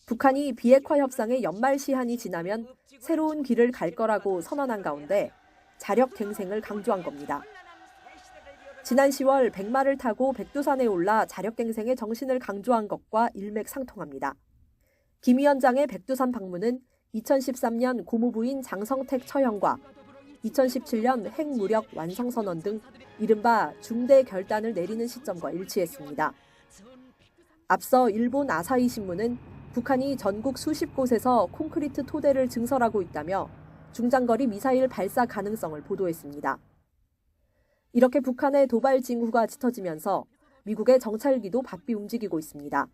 북한이 비핵화 협상의 연말 시한이 지나면 새로운 길을 갈 거라고 선언한 가운데 자력갱생을 강조한 겁니다. 지난 10월 백마를 타고 백두산에 올라 자력갱생의 정신을 강조한 것과 일맥상통합니다. 김 위원장의 백두산 방문은 2013년 고모부인 장성택 처형과 2017년 핵무력 완성선언 등 이른바 중대 결단을 내리는 시점과 일치했습니다. 앞서 일본 아사히 신문은 북한이 전국 수십 곳에서 콘크리트 토대를 증설하고 있다며 중장거리 미사일 발사 가능성을 보도했습니다. 이렇게 북한의 도발 징후가 짙어지면서 미국의 정찰기도 바삐 움직이고 있습니다.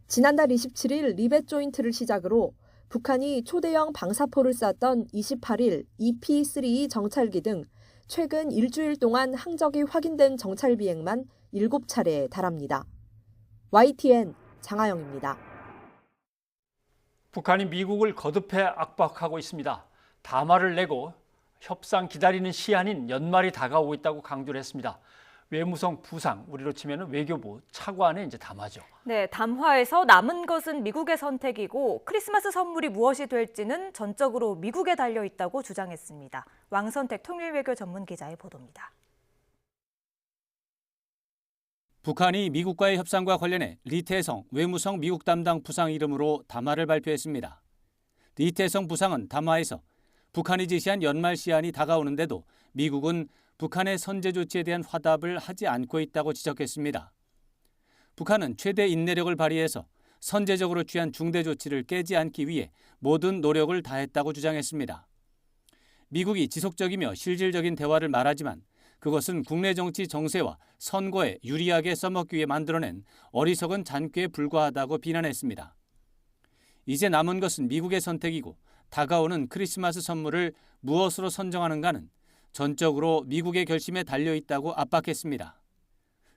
지난달 27일 리벳 조인트를 시작으로 북한이 초대형 방사포를 쐈던 28일 EP-3 정찰기 등 최근 일주일 동안 항적이 확인된 정찰 비행만 7차례에 달합니다. YTN 장하영입니다.
북한이 미국을 거듭해 압박하고 있습니다. 담화를 내고 협상 기다리는 시한인 연말이 다가오고 있다고 강조를 했습니다. 외무성 부상, 우리로 치면 외교부 차관의 이제 담화죠.
네, 담화에서 남은 것은 미국의 선택이고 크리스마스 선물이 무엇이 될지는 전적으로 미국에 달려 있다고 주장했습니다. 왕선택 통일외교 전문기자의 보도입니다.
북한이 미국과의 협상과 관련해 리태성 외무성 미국 담당 부상 이름으로 담화를 발표했습니다. 리태성 부상은 담화에서 북한이 지시한 연말 시한이 다가오는데도 미국은 북한의 선제 조치에 대한 화답을 하지 않고 있다고 지적했습니다. 북한은 최대 인내력을 발휘해서 선제적으로 취한 중대 조치를 깨지 않기 위해 모든 노력을 다했다고 주장했습니다. 미국이 지속적이며 실질적인 대화를 말하지만 그것은 국내 정치 정세와 선거에 유리하게 써먹기 위해 만들어낸 어리석은 잔꾀에 불과하다고 비난했습니다. 이제 남은 것은 미국의 선택이고 다가오는 크리스마스 선물을 무엇으로 선정하는가는 전적으로 미국의 결심에 달려있다고 압박했습니다.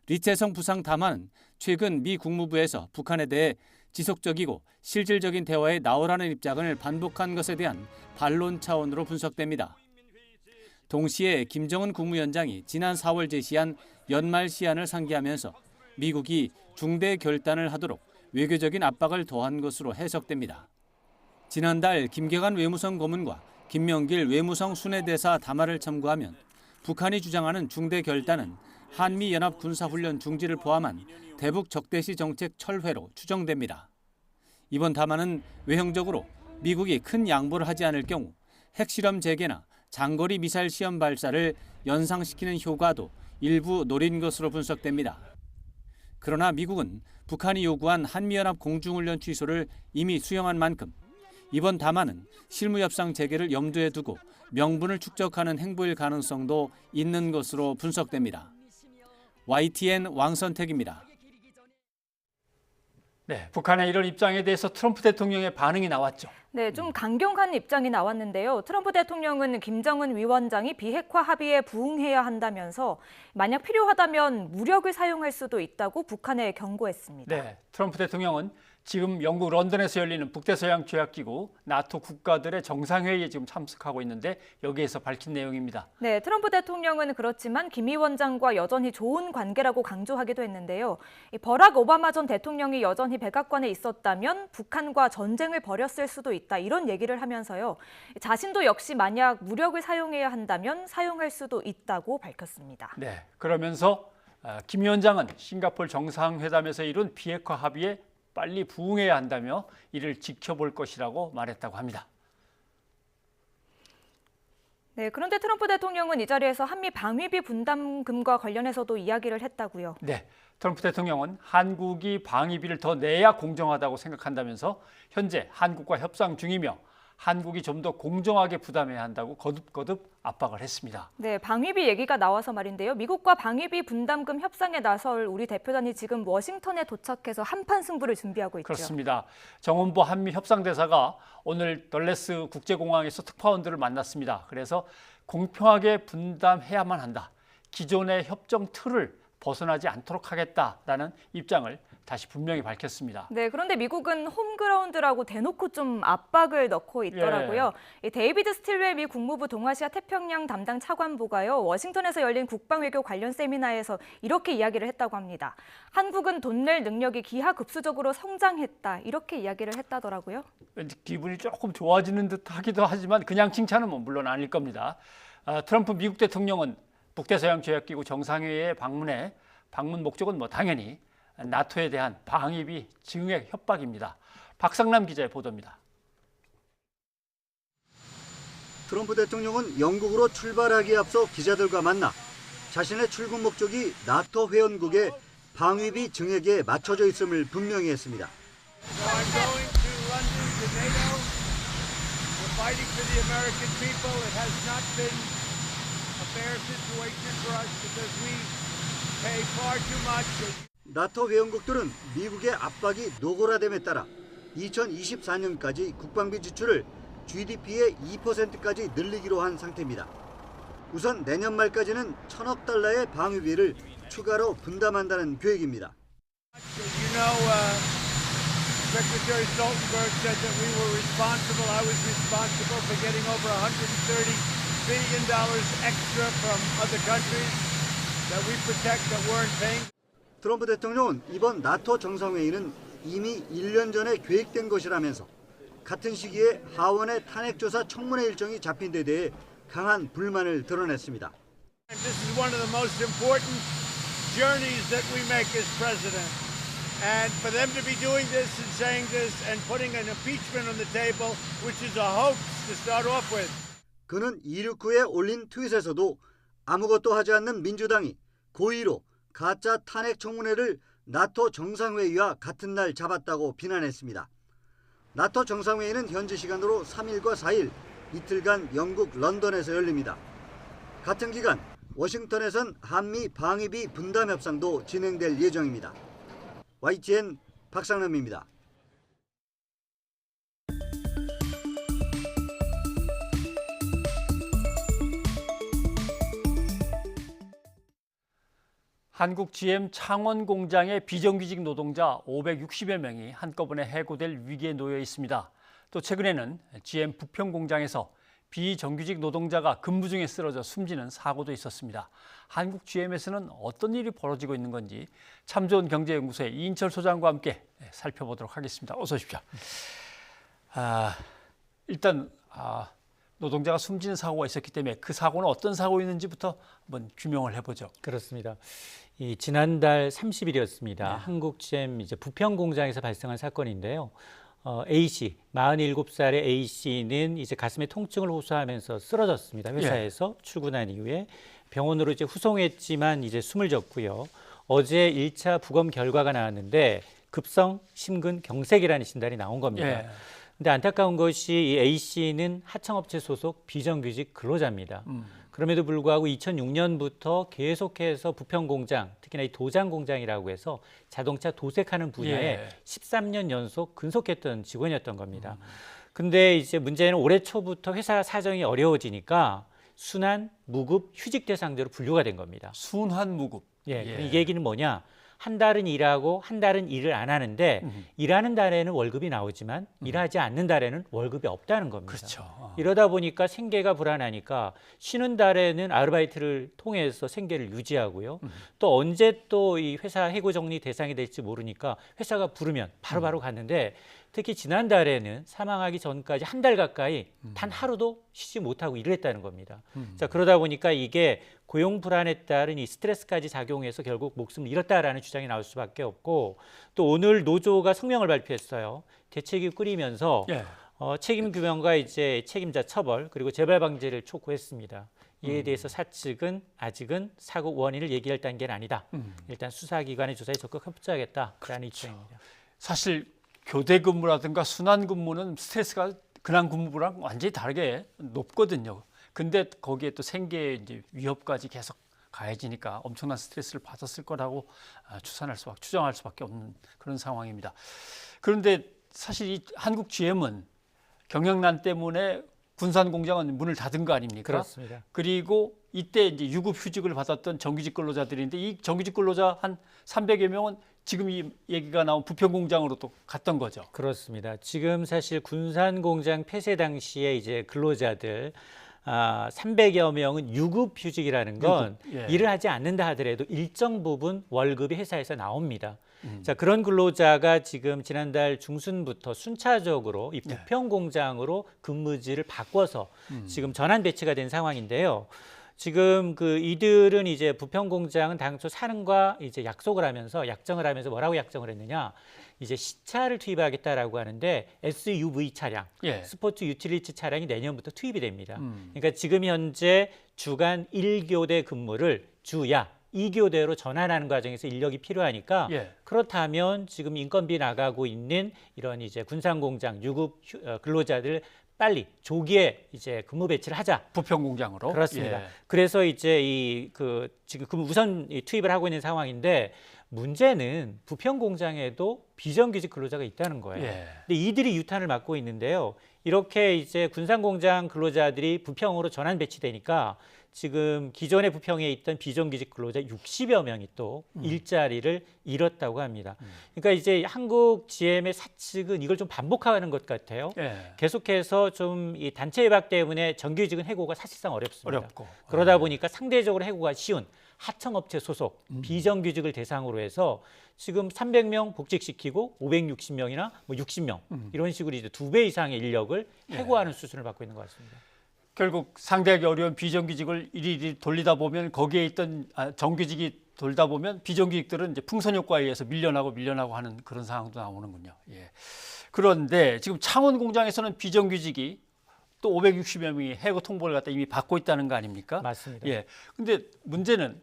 리태성 부상 담화는 최근 미 국무부에서 북한에 대해 지속적이고 실질적인 대화에 나오라는 입장을 반복한 것에 대한 반론 차원으로 분석됩니다. 동시에 김정은 국무위원장이 지난 4월 제시한 연말 시한을 상기하면서 미국이 중대 결단을 하도록 외교적인 압박을 더한 것으로 해석됩니다. 지난달 김계관 외무성 고문과 김명길 외무성 순회대사 담화를 참고하면 북한이 주장하는 중대 결단은 한미연합 군사훈련 중지를 포함한 대북 적대시 정책 철회로 추정됩니다. 이번 담화는 외형적으로 미국이 큰 양보를 하지 않을 경우 핵실험 재개나 장거리 미사일 시험 발사를 연상시키는 효과도 일부 노린 것으로 분석됩니다. 그러나 미국은 북한이 요구한 한미연합 공중훈련 취소를 이미 수용한 만큼 이번 담화는 실무협상 재개를 염두에 두고 명분을 축적하는 행보일 가능성도 있는 것으로 분석됩니다. YTN 왕선택입니다.
네, 북한의 이런 입장에 대해서 트럼프 대통령의 반응이 나왔죠.
네, 좀 강경한 입장이 나왔는데요. 트럼프 대통령은 김정은 위원장이 비핵화 합의에 부응해야 한다면서 만약 필요하다면 무력을 사용할 수도 있다고 북한에 경고했습니다.
네, 트럼프 대통령은 지금 영국 런던에서 열리는 북대서양 조약기구 나토 국가들의 정상회의에 지금 참석하고 있는데 여기에서 밝힌 내용입니다.
네, 트럼프 대통령은 그렇지만 김 위원장과 여전히 좋은 관계라고 강조하기도 했는데요. 버락 오바마 전 대통령이 여전히 백악관에 있었다면 북한과 전쟁을 벌였을 수도 있다 이런 얘기를 하면서요. 자신도 역시 만약 무력을 사용해야 한다면 사용할 수도 있다고 밝혔습니다.
네, 그러면서 김 위원장은 싱가포르 정상회담에서 이룬 비핵화 합의에 빨리 부응해야 한다며 이를 지켜볼 것이라고 말했다고 합니다.
네, 그런데 트럼프 대통령은 이 자리에서 한미 방위비 분담금과 관련해서도 이야기를 했다고요.
네, 트럼프 대통령은 한국이 방위비를 더 내야 공정하다고 생각한다면서 현재 한국과 협상 중이며 한국이 좀 더 공정하게 부담해야 한다고 거듭거듭 압박을 했습니다.
네, 방위비 얘기가 나와서 말인데요. 미국과 방위비 분담금 협상에 나설 우리 대표단이 지금 워싱턴에 도착해서 한판 승부를 준비하고 있죠.
그렇습니다. 정원보 한미 협상대사가 오늘 덜레스 국제공항에서 특파원들을 만났습니다. 그래서 공평하게 분담해야만 한다. 기존의 협정 틀을 벗어나지 않도록 하겠다라는 입장을 다시 분명히 밝혔습니다.
네, 그런데 미국은 홈그라운드라고 대놓고 좀 압박을 넣고 있더라고요. 이 데이비드 스틸웰 미 국무부 동아시아 태평양 담당 차관보가요. 워싱턴에서 열린 국방외교 관련 세미나에서 이렇게 이야기를 했다고 합니다. 한국은 돈 낼 능력이 기하급수적으로 성장했다. 이렇게 이야기를 했다더라고요.
왠지 기분이 조금 좋아지는 듯 하기도 하지만 그냥 칭찬은 물론 아닐 겁니다. 트럼프 미국 대통령은 북대서양 조약기구 정상회의에 방문 목적은 당연히 나토에 대한 방위비 증액 협박입니다. 박상남 기자의 보도입니다.
트럼프 대통령은 영국으로 출발하기에 앞서 기자들과 만나 자신의 출국 목적이 나토 회원국의 방위비 증액에 맞춰져 있음을 분명히 했습니다. 나토 회원국들은 미국의 압박이 노골화됨에 따라 2024년까지 국방비 지출을 GDP의 2%까지 늘리기로 한 상태입니다. 우선 내년 말까지는 1,000억 달러의 방위비를 추가로 분담한다는 계획입니다.
Secretary Stoltenberg said that we were responsible. I was responsible for getting over $130 billion extra from other countries that we protect that weren't paying.
트럼프 대통령은 이번 나토 정상회의는 이미 1년 전에 계획된 것이라면서 같은 시기에 하원의 탄핵조사 청문회 일정이 잡힌 데 대해 강한 불만을 드러냈습니다.
This is one of the most important journeys that we make as president. And for them to be doing this and saying this and putting an impeachment on the table, which is a hoax to start off with.
그는 이륙 후에 올린 트윗에서도 아무것도 하지 않는 민주당이 고의로 가짜 탄핵 청문회를 나토 정상회의와 같은 날 잡았다고 비난했습니다. 나토 정상회의는 현지 시간으로 3일과 4일 이틀간 영국 런던에서 열립니다. 같은 기간 워싱턴에선 한미 방위비 분담 협상도 진행될 예정입니다. YTN 박상남입니다.
한국 GM 창원 공장의 비정규직 노동자 560여 명이 한꺼번에 해고될 위기에 놓여 있습니다. 또 최근에는 GM 부평 공장에서 비정규직 노동자가 근무 중에 쓰러져 숨지는 사고도 있었습니다. 한국 GM에서는 어떤 일이 벌어지고 있는 건지 참좋은 경제연구소의 이인철 소장과 함께 살펴보도록 하겠습니다. 어서 오십시오. 일단 노동자가 숨지는 사고가 있었기 때문에 그 사고는 어떤 사고였는지부터 한번 규명을 해보죠.
그렇습니다. 지난달 30일이었습니다. 한국 GM 부평 공장에서 발생한 사건인데요. A씨, 47살의 A씨는 가슴에 통증을 호소하면서 쓰러졌습니다. 회사에서 출근한 이후에 병원으로 후송했지만 숨을 졌고요. 어제 1차 부검 결과가 나왔는데 급성 심근경색이라는 진단이 나온 겁니다. 근데 안타까운 것이 이 A씨는 하청업체 소속 비정규직 근로자입니다. 그럼에도 불구하고 2006년부터 계속해서 부평 공장, 특히나 이 도장 공장이라고 해서 자동차 도색하는 분야에 13년 연속 근속했던 직원이었던 겁니다. 근데 문제는 올해 초부터 회사 사정이 어려워지니까 순환, 무급, 휴직 대상자로 분류가 된 겁니다.
순환, 무급.
이 얘기는 뭐냐? 한 달은 일하고 한 달은 일을 안 하는데 일하는 달에는 월급이 나오지만 일하지 않는 달에는 월급이 없다는 겁니다.
그렇죠.
이러다 보니까 생계가 불안하니까 쉬는 달에는 아르바이트를 통해서 생계를 유지하고요. 또 언제 또 이 회사 해고 정리 대상이 될지 모르니까 회사가 부르면 바로바로 갔는데 특히 지난달에는 사망하기 전까지 한 달 가까이 단 하루도 쉬지 못하고 일을 했다는 겁니다. 자, 그러다 보니까 이게 고용 불안에 따른 이 스트레스까지 작용해서 결국 목숨을 잃었다라는 주장이 나올 수밖에 없고 또 오늘 노조가 성명을 발표했어요. 대책위 꾸리면서 책임 규명과 책임자 처벌 그리고 재발 방지를 촉구했습니다. 이에 대해서 사측은 아직은 사고 원인을 얘기할 단계는 아니다. 일단 수사기관의 조사에 적극 협조하겠다라는 입장입니다.
사실 교대 근무라든가 순환 근무는 스트레스가 근한 근무랑 완전히 다르게 높거든요. 근데 거기에 또 생계 위협까지 계속 가해지니까 엄청난 스트레스를 받았을 거라고 추정할 수밖에 없는 그런 상황입니다. 그런데 사실 이 한국 GM은 경영난 때문에 군산 공장은 문을 닫은 거 아닙니까?
그렇습니다.
그리고 이때 유급 휴직을 받았던 정규직 근로자들인데 이 정규직 근로자 한 300여 명은 지금 이 얘기가 나온 부평 공장으로 또 갔던 거죠.
그렇습니다. 지금 사실 군산 공장 폐쇄 당시에 근로자들 300여 명은 유급 휴직이라는 건 일을 하지 않는다 하더라도 일정 부분 월급이 회사에서 나옵니다. 자, 그런 근로자가 지금 지난달 중순부터 순차적으로 이 부평 공장으로 근무지를 바꿔서 지금 전환 배치가 된 상황인데요. 지금 이들은 부평 공장은 당초 사는과 약정을 하면서 뭐라고 약정을 했느냐? 시차를 투입하겠다라고 하는데 SUV 차량, 스포츠 유틸리티 차량이 내년부터 투입이 됩니다. 그러니까 지금 현재 주간 1교대 근무를 주야 2교대로 전환하는 과정에서 인력이 필요하니까 그렇다면 지금 인건비 나가고 있는 이런 군산 공장 유급 근로자들 빨리 조기에 근무 배치를 하자.
부평 공장으로.
그렇습니다. 그래서 지금 우선 투입을 하고 있는 상황인데 문제는 부평 공장에도 비정규직 근로자가 있다는 거예요. 근데 이들이 유탄을 맡고 있는데요. 이렇게 군산 공장 근로자들이 부평으로 전환 배치되니까 지금 기존의 부평에 있던 비정규직 근로자 60여 명이 또 일자리를 잃었다고 합니다. 그러니까 한국 GM의 사측은 이걸 좀 반복하는 것 같아요. 계속해서 좀 이 단체 협약 때문에 정규직은 해고가 사실상 어렵습니다. 그러다 보니까 상대적으로 해고가 쉬운 하청업체 소속 비정규직을 대상으로 해서 지금 300명 복직시키고 560명이나 60명 이런 식으로 2배 이상의 인력을 해고하는 수순을 받고 있는 것 같습니다.
결국 상대하기 어려운 비정규직을 일일이 돌리다 보면 거기에 있던 정규직이 돌다 보면 비정규직들은 풍선 효과에 의해서 밀려나고 하는 그런 상황도 나오는군요. 그런데 지금 창원 공장에서는 비정규직이 또 560여 명이 해고 통보를 갖다 이미 받고 있다는 거 아닙니까?
맞습니다.
근데 문제는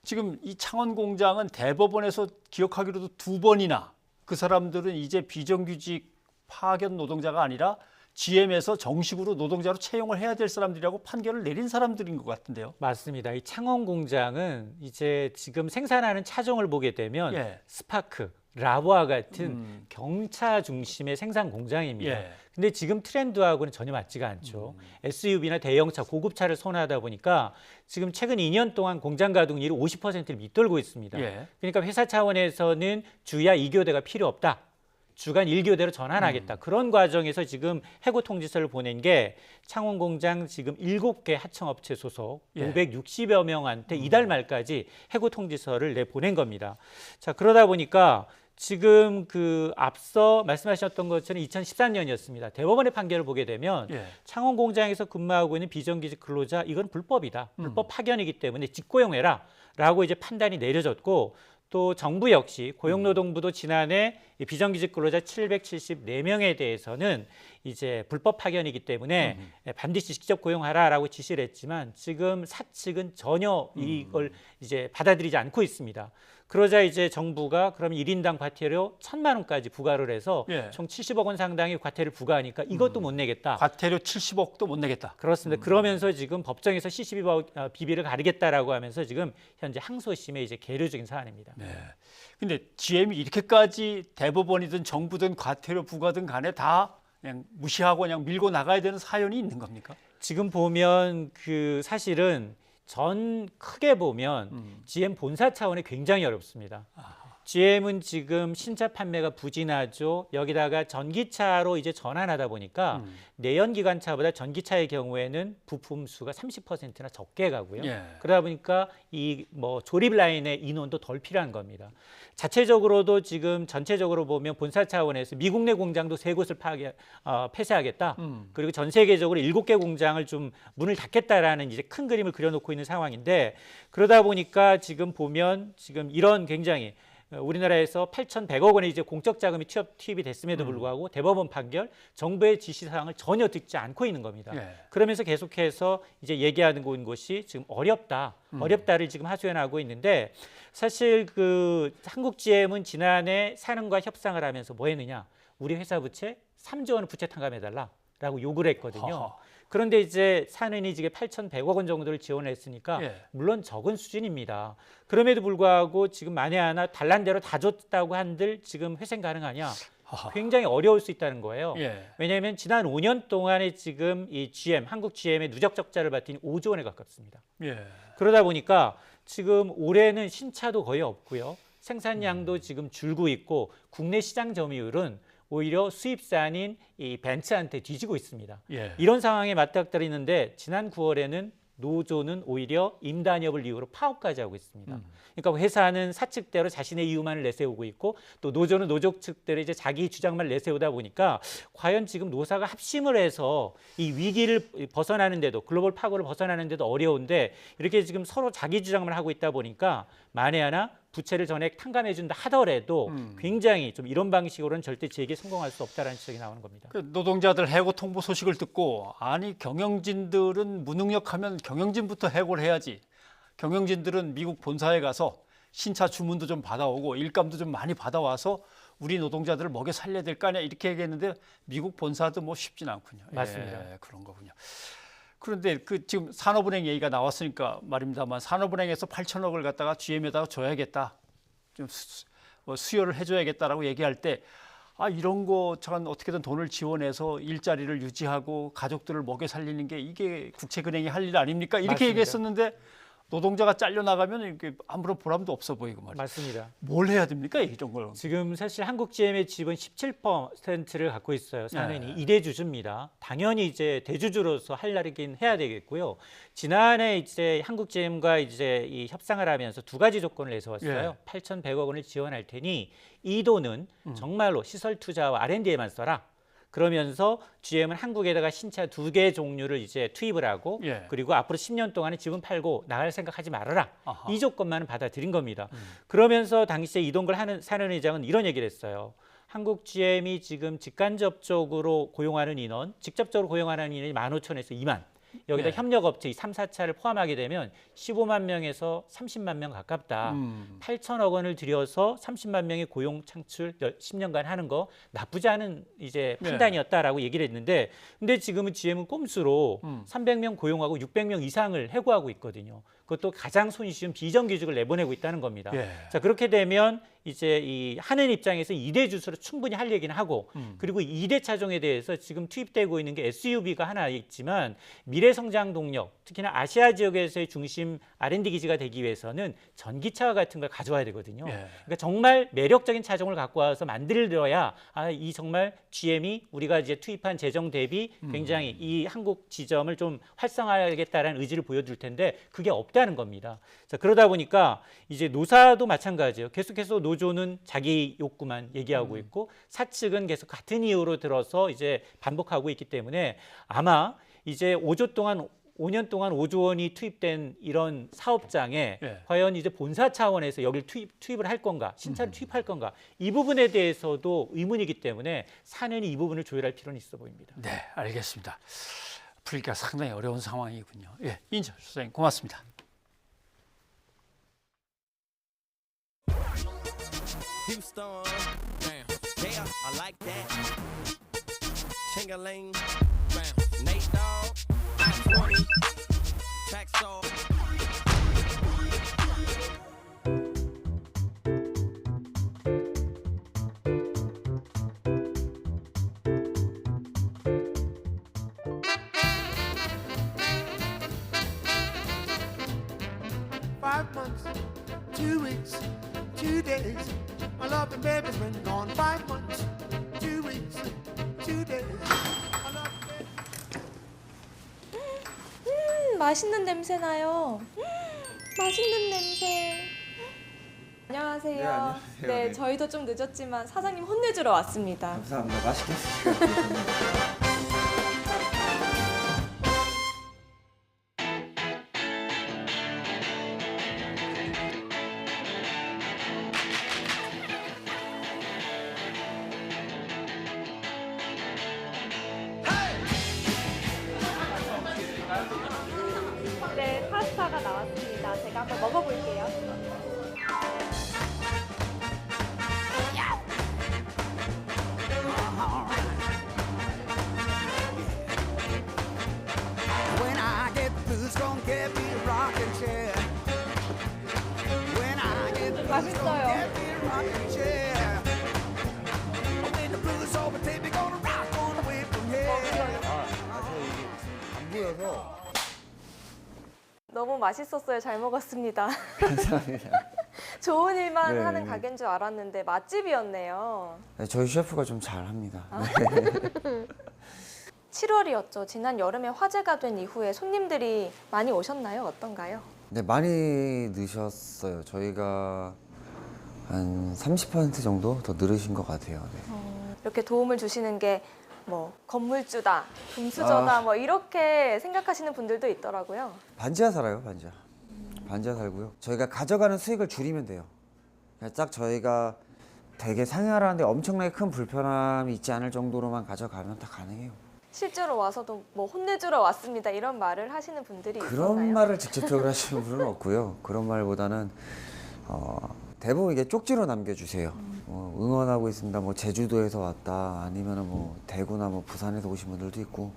지금 이 창원 공장은 대법원에서 기억하기로도 2번이나 그 사람들은 이제 비정규직 파견 노동자가 아니라 GM에서 정식으로 노동자로 채용을 해야 될 사람들이라고 판결을 내린 사람들인 것 같은데요.
맞습니다. 이 창원 공장은 지금 생산하는 차종을 보게 되면 스파크, 라보와 같은 경차 중심의 생산 공장입니다.
예.
근데 지금 트렌드하고는 전혀 맞지가 않죠. SUV나 대형차, 고급차를 선호하다 보니까 지금 최근 2년 동안 공장 가동률이 50%를 밑돌고 있습니다.
예.
그러니까 회사 차원에서는 주야 2교대가 필요 없다. 주간 1교대로 전환하겠다. 그런 과정에서 지금 해고 통지서를 보낸 게 창원 공장 지금 7개 하청업체 소속
예.
560여 명한테 이달 말까지 해고 통지서를 내보낸 겁니다. 자, 그러다 보니까 지금 그 앞서 말씀하셨던 것처럼 2013년이었습니다. 대법원의 판결을 보게 되면
예.
창원 공장에서 근무하고 있는 비정규직 근로자 이건 불법이다. 불법 파견이기 때문에 직고용해라라고 이제 판단이 내려졌고 또 정부 역시 고용노동부도 지난해 이 비정규직 근로자 774명에 대해서는 이제 불법 파견이기 때문에 반드시 직접 고용하라라고 지시를 했지만 지금 사측은 전혀 이걸 이제 받아들이지 않고 있습니다. 그러자 이제 정부가 그럼 1인당 과태료 1,000만 원까지 부과를 해서
예.
총 70억 원 상당의 과태를 부과하니까 이것도 못 내겠다.
과태료 70억도 못 내겠다.
그렇습니다. 그러면서 지금 법정에서 CCB 비비를 가르겠다라고 하면서 지금 현재 항소심에 이제 계류 중인 사안입니다.
네. 근데 GM이 이렇게까지 대법원이든 정부든 과태료 부과든 간에 다 그냥 무시하고 그냥 밀고 나가야 되는 사연이 있는 겁니까?
지금 보면 그 사실은 전 크게 보면 GM 본사 차원이 굉장히 어렵습니다. GM은 지금 신차 판매가 부진하죠. 여기다가 전기차로 이제 전환하다 보니까 내연기관차보다 전기차의 경우에는 부품 수가 30%나 적게 가고요.
예.
그러다 보니까 이 뭐 조립 라인의 인원도 덜 필요한 겁니다. 자체적으로도 지금 전체적으로 보면 본사 차원에서 미국 내 공장도 3곳을 폐쇄하겠다. 그리고 전 세계적으로 7개 공장을 좀 문을 닫겠다라는 이제 큰 그림을 그려놓고 있는 상황인데 그러다 보니까 지금 보면 지금 이런 굉장히 우리나라에서 8,100억 원의 이제 공적 자금이 투입이 됐음에도 불구하고 대법원 판결, 정부의 지시사항을 전혀 듣지 않고 있는 겁니다.
예.
그러면서 계속해서 이제 얘기하는 곳이 지금 어렵다를 지금 하소연하고 있는데 사실 그 한국 GM은 지난해 산은과 협상을 하면서 뭐 했느냐? 우리 회사 부채 3조 원을 부채 탕감해달라라고 요구를 했거든요.
허허.
그런데 이제 산은이 지금 8,100억 원 정도를 지원했으니까
예.
물론 적은 수준입니다. 그럼에도 불구하고 지금 만에 하나 달란 대로 다 줬다고 한들 지금 회생 가능하냐? 굉장히 어려울 수 있다는 거예요.
예.
왜냐하면 지난 5년 동안에 지금 이 GM, 한국 GM의 누적 적자를 봤더니 5조 원에 가깝습니다.
예.
그러다 보니까 지금 올해는 신차도 거의 없고요. 생산량도 지금 줄고 있고 국내 시장 점유율은 오히려 수입산인 이 벤츠한테 뒤지고 있습니다.
예.
이런 상황에 맞닥뜨리는데 지난 9월에는 노조는 오히려 임단협을 이유로 파업까지 하고 있습니다. 그러니까 회사는 사측대로 자신의 이유만을 내세우고 있고 또 노조는 노조 측대로 이제 자기 주장만 내세우다 보니까 과연 지금 노사가 합심을 해서 이 위기를 벗어나는데도 글로벌 파고를 벗어나는데도 어려운데 이렇게 지금 서로 자기 주장만 하고 있다 보니까 만에 하나 부채를 전액 탕감해준다 하더라도 굉장히 좀 이런 방식으로는 절대 재기에 성공할 수 없다라는 지적이 나오는 겁니다.
그 노동자들 해고 통보 소식을 듣고 아니 경영진들은 무능력하면 경영진부터 해고를 해야지. 경영진들은 미국 본사에 가서 신차 주문도 좀 받아오고 일감도 좀 많이 받아와서 우리 노동자들을 먹여 살려야 될 거 아니야 이렇게 얘기했는데 미국 본사도 뭐 쉽진 않군요.
맞습니다.
예, 그런 거군요. 그런데 그 지금 산업은행 얘기가 나왔으니까 말입니다만 산업은행에서 8천억을 갖다가 GM에다가 줘야겠다. 좀 수여를 해줘야겠다라고 얘기할 때 아 이런 거 참 어떻게든 돈을 지원해서 일자리를 유지하고 가족들을 먹여 살리는 게 이게 국채은행이 할 일 아닙니까? 이렇게
맞습니다.
얘기했었는데 노동자가 잘려나가면 이렇게 아무런 보람도 없어 보이고 말이죠.
맞습니다.
뭘 해야 됩니까? 이런 걸.
지금 사실 한국 GM의 지분 17%를 갖고 있어요. 산은이
네.
2대 주주입니다. 당연히 이제 대주주로서 할 날이긴 해야 되겠고요. 지난해 이제 한국 GM과 이제 이 협상을 하면서 두 가지 조건을 내세웠어요. 8,100억 원을 지원할 테니 이 돈은 정말로 시설 투자와 R&D에만 써라. 그러면서 GM은 한국에다가 신차 2개 종류를 이제 투입을 하고
예.
그리고 앞으로 10년 동안은 지분 팔고 나갈 생각하지 말아라.
아하.
이 조건만은 받아들인 겁니다. 그러면서 당시에 이동걸 산은회장은 이런 얘기를 했어요. 한국 GM이 지금 직간접적으로 고용하는 인원, 직접적으로 고용하는 인원이 15,000에서 2만. 여기다
네.
협력업체 3, 4차를 포함하게 되면 15만 명에서 30만 명 가깝다. 8천억 원을 들여서 30만 명의 고용 창출 10년간 하는 거 나쁘지 않은 이제
네.
판단이었다라고 얘기를 했는데 근데 지금은 GM은 꼼수로 300명 고용하고 600명 이상을 해고하고 있거든요. 그것도 가장 손이 쉬운 비정규직을 내보내고 있다는 겁니다.
예.
자, 그렇게 되면 이제 이 하는 입장에서 2대 주수로 충분히 할 얘기는 하고 그리고 2대 차종에 대해서 지금 투입되고 있는 게 SUV가 하나 있지만 미래 성장 동력, 특히나 아시아 지역에서의 중심 R&D 기지가 되기 위해서는 전기차 같은 걸 가져와야 되거든요. 그러니까 정말 매력적인 차종을 갖고 와서 만들어야 이 정말 GM이 우리가 이제 투입한 재정 대비 굉장히 이 한국 지점을 좀 활성화하겠다라는 의지를 보여줄 텐데 그게 없다는 겁니다. 자, 그러다 보니까 이제 노사도 마찬가지예요. 계속해서 노조는 자기 욕구만 얘기하고 있고 사측은 계속 같은 이유로 들어서 이제 반복하고 있기 때문에 아마 이제 5년 동안 5조 원이 투입된 이런 사업장에 과연 이제 본사 차원에서 여기를 투입을 할 건가, 신차를 투입할 건가 이 부분에 대해서도 의문이기 때문에 사내는 이 부분을 조율할 필요는 있어 보입니다.
네, 알겠습니다. 풀기가 상당히 어려운 상황이군요. 예, 인철 소장님 고맙습니다.
Houston, damn, yeah, I like that. Ching-a-ling, bam, Nate Dogg, 20, track soul.
Months, 2 weeks, 2 days. My love and baby's been gone 5 months, 2 weeks, 2 days.
맛있는 냄새 나요. 맛있는 냄새. 안녕하세요.
네, 안녕하세요.
네,
네.
저희도 좀 늦었지만 사장님 혼내주러 왔습니다.
감사합니다. 맛있게 드시고요.
네, 파스타가 나왔습니다. 제가 한번 먹어볼게요.
When I get the blues, gon' get me a rocking chair. When I get the blues, gon' get me a rocking chair. When the blues overtake me, gonna rock on away from here.
안 보여서.
너무 맛있었어요. 잘 먹었습니다.
감사합니다.
좋은 일만
네,
하는
네.
가게인 줄 알았는데 맛집이었네요.
네, 저희 셰프가 좀 잘합니다.
아.
네.
7월이었죠. 지난 여름에 화제가 된 이후에 손님들이 많이 오셨나요? 어떤가요?
네, 많이 늦었어요. 저희가 한 30% 정도 더 늘으신 것 같아요. 네.
이렇게 도움을 주시는 게 뭐 건물주다, 금수저다 뭐 이렇게 생각하시는 분들도 있더라고요.
반지하 살아요, 반지하. 반지하 살고요. 저희가 가져가는 수익을 줄이면 돼요. 그냥 딱 저희가 되게 상하라는데 엄청나게 큰 불편함이 있지 않을 정도로만 가져가면 다 가능해요.
실제로 와서도 뭐 혼내주러 왔습니다 이런 말을 하시는 분들이
그런
있었나요?
말을 직접적으로 하시는 분은 없고요. 그런 말보다는 대부분 이게 쪽지로 남겨주세요. 응원하고 있습니다. 뭐 제주도에서 왔다, 아니면은 뭐 대구나 뭐 부산에서 오신 분들도 있고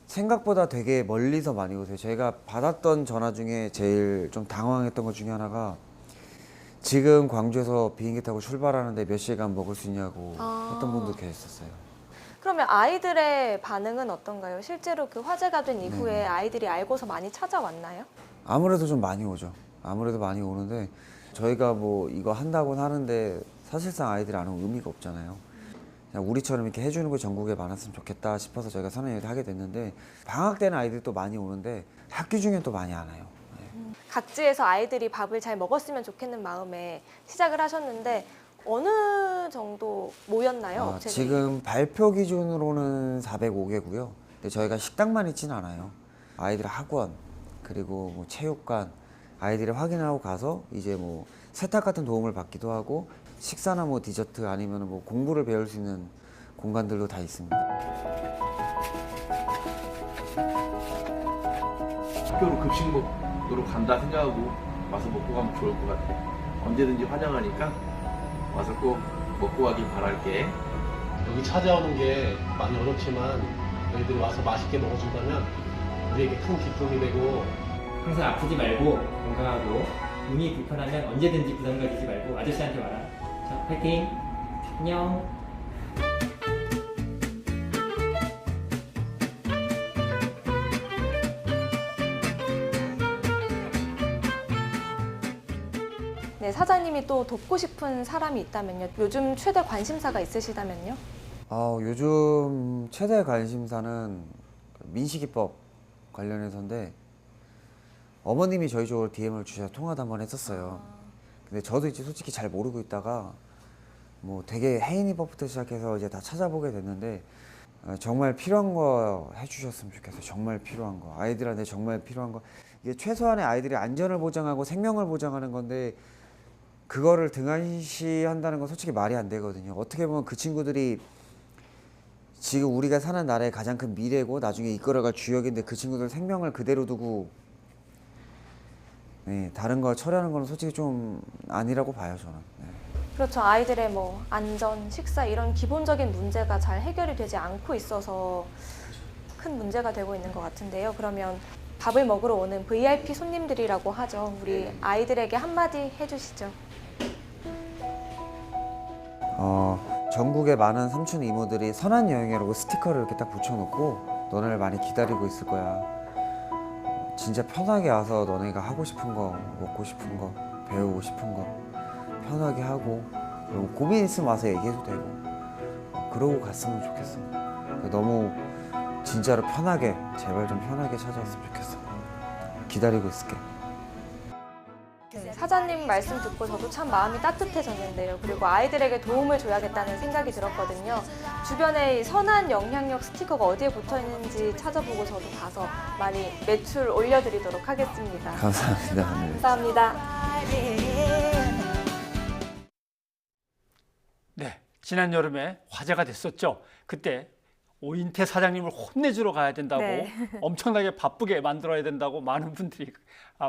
생각보다 되게 멀리서 많이 오세요. 저희가 받았던 전화 중에 제일 좀 당황했던 것 중에 하나가 지금 광주에서 비행기 타고 출발하는데 몇 시간 먹을 수 있냐고 했던 분도 계셨어요.
그러면 아이들의 반응은 어떤가요? 실제로 그 화제가 된 이후에
네.
아이들이 알고서 많이 찾아왔나요?
아무래도 좀 많이 오죠. 아무래도 많이 오는데 저희가 뭐 이거 한다고는 하는데 사실상 아이들이 안 오면 의미가 없잖아요. 그냥 우리처럼 이렇게 해주는 거 전국에 많았으면 좋겠다 싶어서 저희가 선언을 하게 됐는데 방학 때는 아이들이 또 많이 오는데 학기 중엔 또 많이 안 와요.
각지에서 아이들이 밥을 잘 먹었으면 좋겠는 마음에 시작을 하셨는데 어느 정도 모였나요? 업체들이?
지금 발표 기준으로는 405개고요. 근데 저희가 식당만 있지는 않아요. 아이들 학원 그리고 뭐 체육관 아이들이 확인하고 가서 이제 뭐 세탁 같은 도움을 받기도 하고 식사나 뭐 디저트 아니면 뭐 공부를 배울 수 있는 공간들도 다 있습니다.
학교로 급식 먹으러 간다 생각하고 와서 먹고 가면 좋을 것 같아. 언제든지 환영하니까 와서 꼭 먹고 가길 바랄게.
여기 찾아오는 게 많이 어렵지만 너희들이 와서 맛있게 먹어준다면 우리에게 큰 기쁨이 되고
항상 아프지 말고 건강하고 눈이 불편하면 언제든지 부담 가지지 말고 아저씨한테 와라.
자, 파이팅. 안녕.
네, 사장님이 또 돕고 싶은 사람이 있다면요. 요즘 최대 관심사가 있으시다면요.
요즘 최대 관심사는 민식이법 관련해서인데 어머님이 저희 쪽으로 DM을 주셔서 통화도 한번 했었어요. 근데 저도 이제 솔직히 잘 모르고 있다가 뭐 되게 해인이법부터 시작해서 이제 다 찾아보게 됐는데 정말 필요한 거 해주셨으면 좋겠어요. 정말 필요한 거. 아이들한테 정말 필요한 거. 이게 최소한의 아이들의 안전을 보장하고 생명을 보장하는 건데 그거를 등한시한다는 건 솔직히 말이 안 되거든요. 어떻게 보면 그 친구들이 지금 우리가 사는 나라의 가장 큰 미래고 나중에 이끌어갈 주역인데 그 친구들 생명을 그대로 두고 다른 거 처리하는 건 솔직히 좀 아니라고 봐요, 저는.
그렇죠. 아이들의 뭐 안전, 식사 이런 기본적인 문제가 잘 해결이 되지 않고 있어서 큰 문제가 되고 있는 것 같은데요. 그러면 밥을 먹으러 오는 VIP 손님들이라고 하죠. 우리 아이들에게 한마디 해주시죠.
전국의 많은 삼촌 이모들이 선한 여행이라고 스티커를 이렇게 딱 붙여놓고 너네를 많이 기다리고 있을 거야. 진짜 편하게 와서 너네가 하고 싶은 거, 먹고 싶은 거, 배우고 싶은 거 편하게 하고 그리고 고민 있으면 와서 얘기해도 되고 그러고 갔으면 좋겠어. 너무 진짜로 편하게, 제발 좀 편하게 찾아왔으면 좋겠어. 기다리고 있을게.
네, 사장님 말씀 듣고 저도 참 마음이 따뜻해졌는데요. 그리고 아이들에게 도움을 줘야겠다는 생각이 들었거든요. 주변에 이 선한 영향력 스티커가 어디에 붙어 있는지 찾아보고 저도 가서 많이 매출 올려드리도록 하겠습니다.
감사합니다.
감사합니다.
네, 지난 여름에 화제가 됐었죠. 그때 오인태 사장님을 혼내주러 가야 된다고
네.
엄청나게 바쁘게 만들어야 된다고 많은 분들이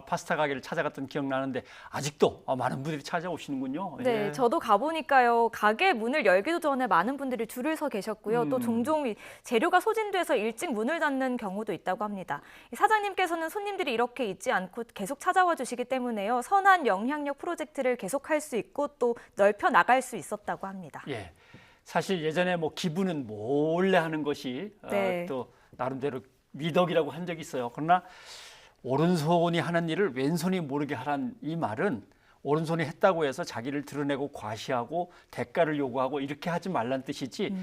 파스타 가게를 찾아갔던 기억나는데 아직도 많은 분들이 찾아오시는군요.
네,
예.
저도 가보니까요. 가게 문을 열기도 전에 많은 분들이 줄을 서 계셨고요. 또 종종 재료가 소진돼서 일찍 문을 닫는 경우도 있다고 합니다. 사장님께서는 손님들이 이렇게 있지 않고 계속 찾아와 주시기 때문에요. 선한 영향력 프로젝트를 계속할 수 있고 또 넓혀 나갈 수 있었다고 합니다.
예. 사실 예전에 뭐 기부는 몰래 하는 것이
네.
또 나름대로 미덕이라고 한 적이 있어요. 그러나 오른손이 하는 일을 왼손이 모르게 하란 이 말은 오른손이 했다고 해서 자기를 드러내고 과시하고 대가를 요구하고 이렇게 하지 말란 뜻이지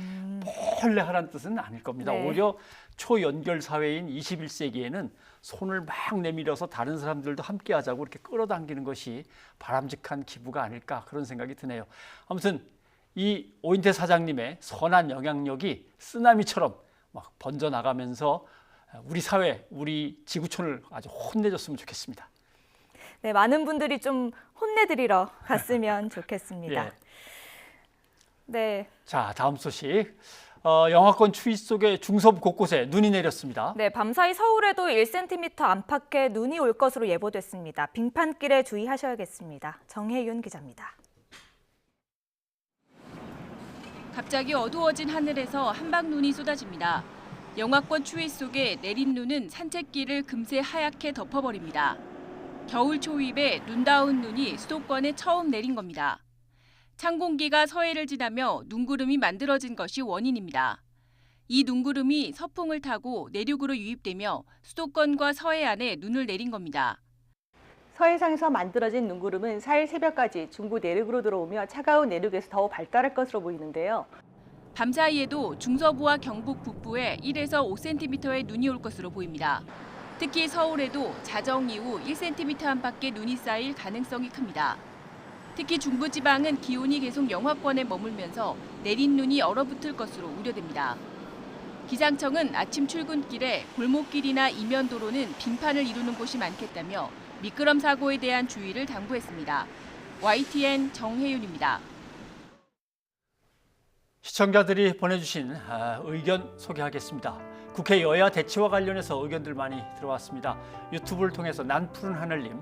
몰래 하란 뜻은 아닐 겁니다.
네.
오히려 초연결 사회인 21세기에는 손을 막 내밀어서 다른 사람들도 함께 하자고 이렇게 끌어당기는 것이 바람직한 기부가 아닐까 그런 생각이 드네요. 아무튼 이 오인태 사장님의 선한 영향력이 쓰나미처럼 막 번져나가면서 우리 사회, 우리 지구촌을 아주 혼내줬으면 좋겠습니다.
네, 많은 분들이 좀 혼내드리러 갔으면 좋겠습니다.
예.
네.
자, 다음 소식. 영하권 추위 속에 중서부 곳곳에 눈이 내렸습니다.
네, 밤사이 서울에도 1cm 안팎의 눈이 올 것으로 예보됐습니다. 빙판길에 주의하셔야겠습니다. 정혜윤 기자입니다.
갑자기 어두워진 하늘에서 한방 눈이 쏟아집니다. 영하권 추위 속에 내린 눈은 산책길을 금세 하얗게 덮어버립니다. 겨울 초입에 눈다운 눈이 수도권에 처음 내린 겁니다. 찬 공기가 서해를 지나며 눈구름이 만들어진 것이 원인입니다. 이 눈구름이 서풍을 타고 내륙으로 유입되며 수도권과 서해안에 눈을 내린 겁니다.
서해상에서 만들어진 눈구름은 4일 새벽까지 중부 내륙으로 들어오며 차가운 내륙에서 더 발달할 것으로 보이는데요.
밤사이에도 중서부와 경북 북부에 1에서 5cm의 눈이 올 것으로 보입니다. 특히 서울에도 자정 이후 1cm 안팎의 눈이 쌓일 가능성이 큽니다. 특히 중부지방은 기온이 계속 영하권에 머물면서 내린 눈이 얼어붙을 것으로 우려됩니다. 기상청은 아침 출근길에 골목길이나 이면도로는 빙판을 이루는 곳이 많겠다며 미끄럼 사고에 대한 주의를 당부했습니다. YTN 정혜윤입니다.
시청자들이 보내주신 의견 소개하겠습니다. 국회 여야 대치와 관련해서 의견들 많이 들어왔습니다. 유튜브를 통해서 난 푸른 하늘님,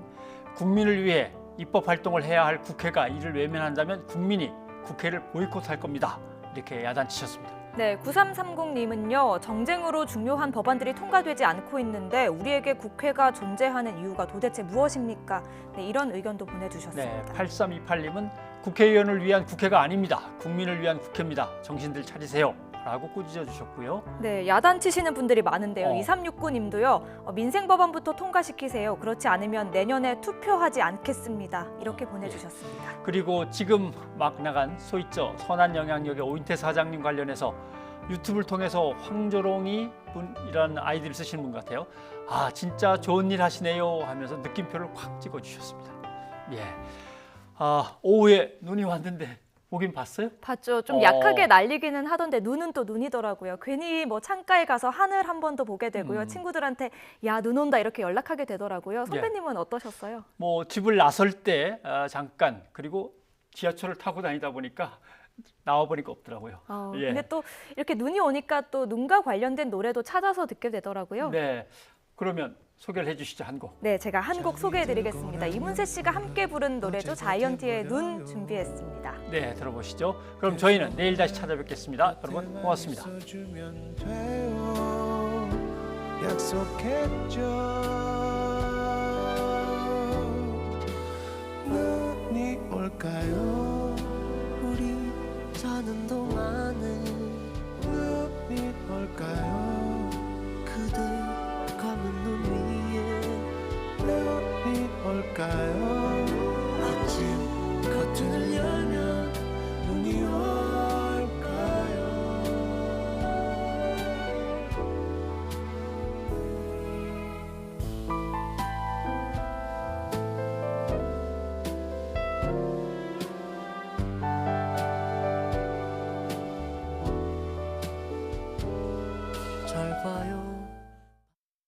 국민을 위해 입법 활동을 해야 할 국회가 이를 외면한다면 국민이 국회를 보이콧할 겁니다. 이렇게 야단치셨습니다.
네, 9330님은요. 정쟁으로 중요한 법안들이 통과되지 않고 있는데 우리에게 국회가 존재하는 이유가 도대체 무엇입니까? 네, 이런 의견도 보내주셨습니다.
네, 8328님은 국회의원을 위한 국회가 아닙니다. 국민을 위한 국회입니다. 정신들 차리세요. 라고 꾸짖어 주셨고요.
네, 야단 치시는 분들이 많은데요.
2369님도요.
민생 법안부터 통과시키세요. 그렇지 않으면 내년에 투표하지 않겠습니다. 이렇게 보내주셨습니다.
그리고 지금 막 나간 소있죠. 선한 영향력의 오인태 사장님 관련해서 유튜브를 통해서 황조롱이 이런 아이디를 쓰시는 분 같아요. 아, 진짜 좋은 일 하시네요 하면서 느낌표를 콱 찍어 주셨습니다. 예. 아, 오후에 눈이 왔는데 보긴 봤어요?
봤죠. 좀 약하게 날리기는 하던데 눈은 또 눈이더라고요. 괜히 뭐 창가에 가서 하늘 한 번 더 보게 되고요. 친구들한테 야, 눈 온다 이렇게 연락하게 되더라고요. 선배님은 어떠셨어요?
뭐 집을 나설 때 잠깐, 그리고 지하철을 타고 다니다 보니까 나와 보니까 없더라고요. 예.
근데 또 이렇게 눈이 오니까 또 눈과 관련된 노래도 찾아서 듣게 되더라고요.
네. 그러면 소개를 해주시죠, 한 곡.
네, 제가 한 곡 소개해드리겠습니다. 이문세 씨가 함께 부른 노래죠. 자이언티의 눈 준비했습니다.
네, 들어보시죠. 그럼 저희는 내일 다시 찾아뵙겠습니다. 여러분 고맙습니다.
약속했죠. 눈이 올까요? 우리 사는 동안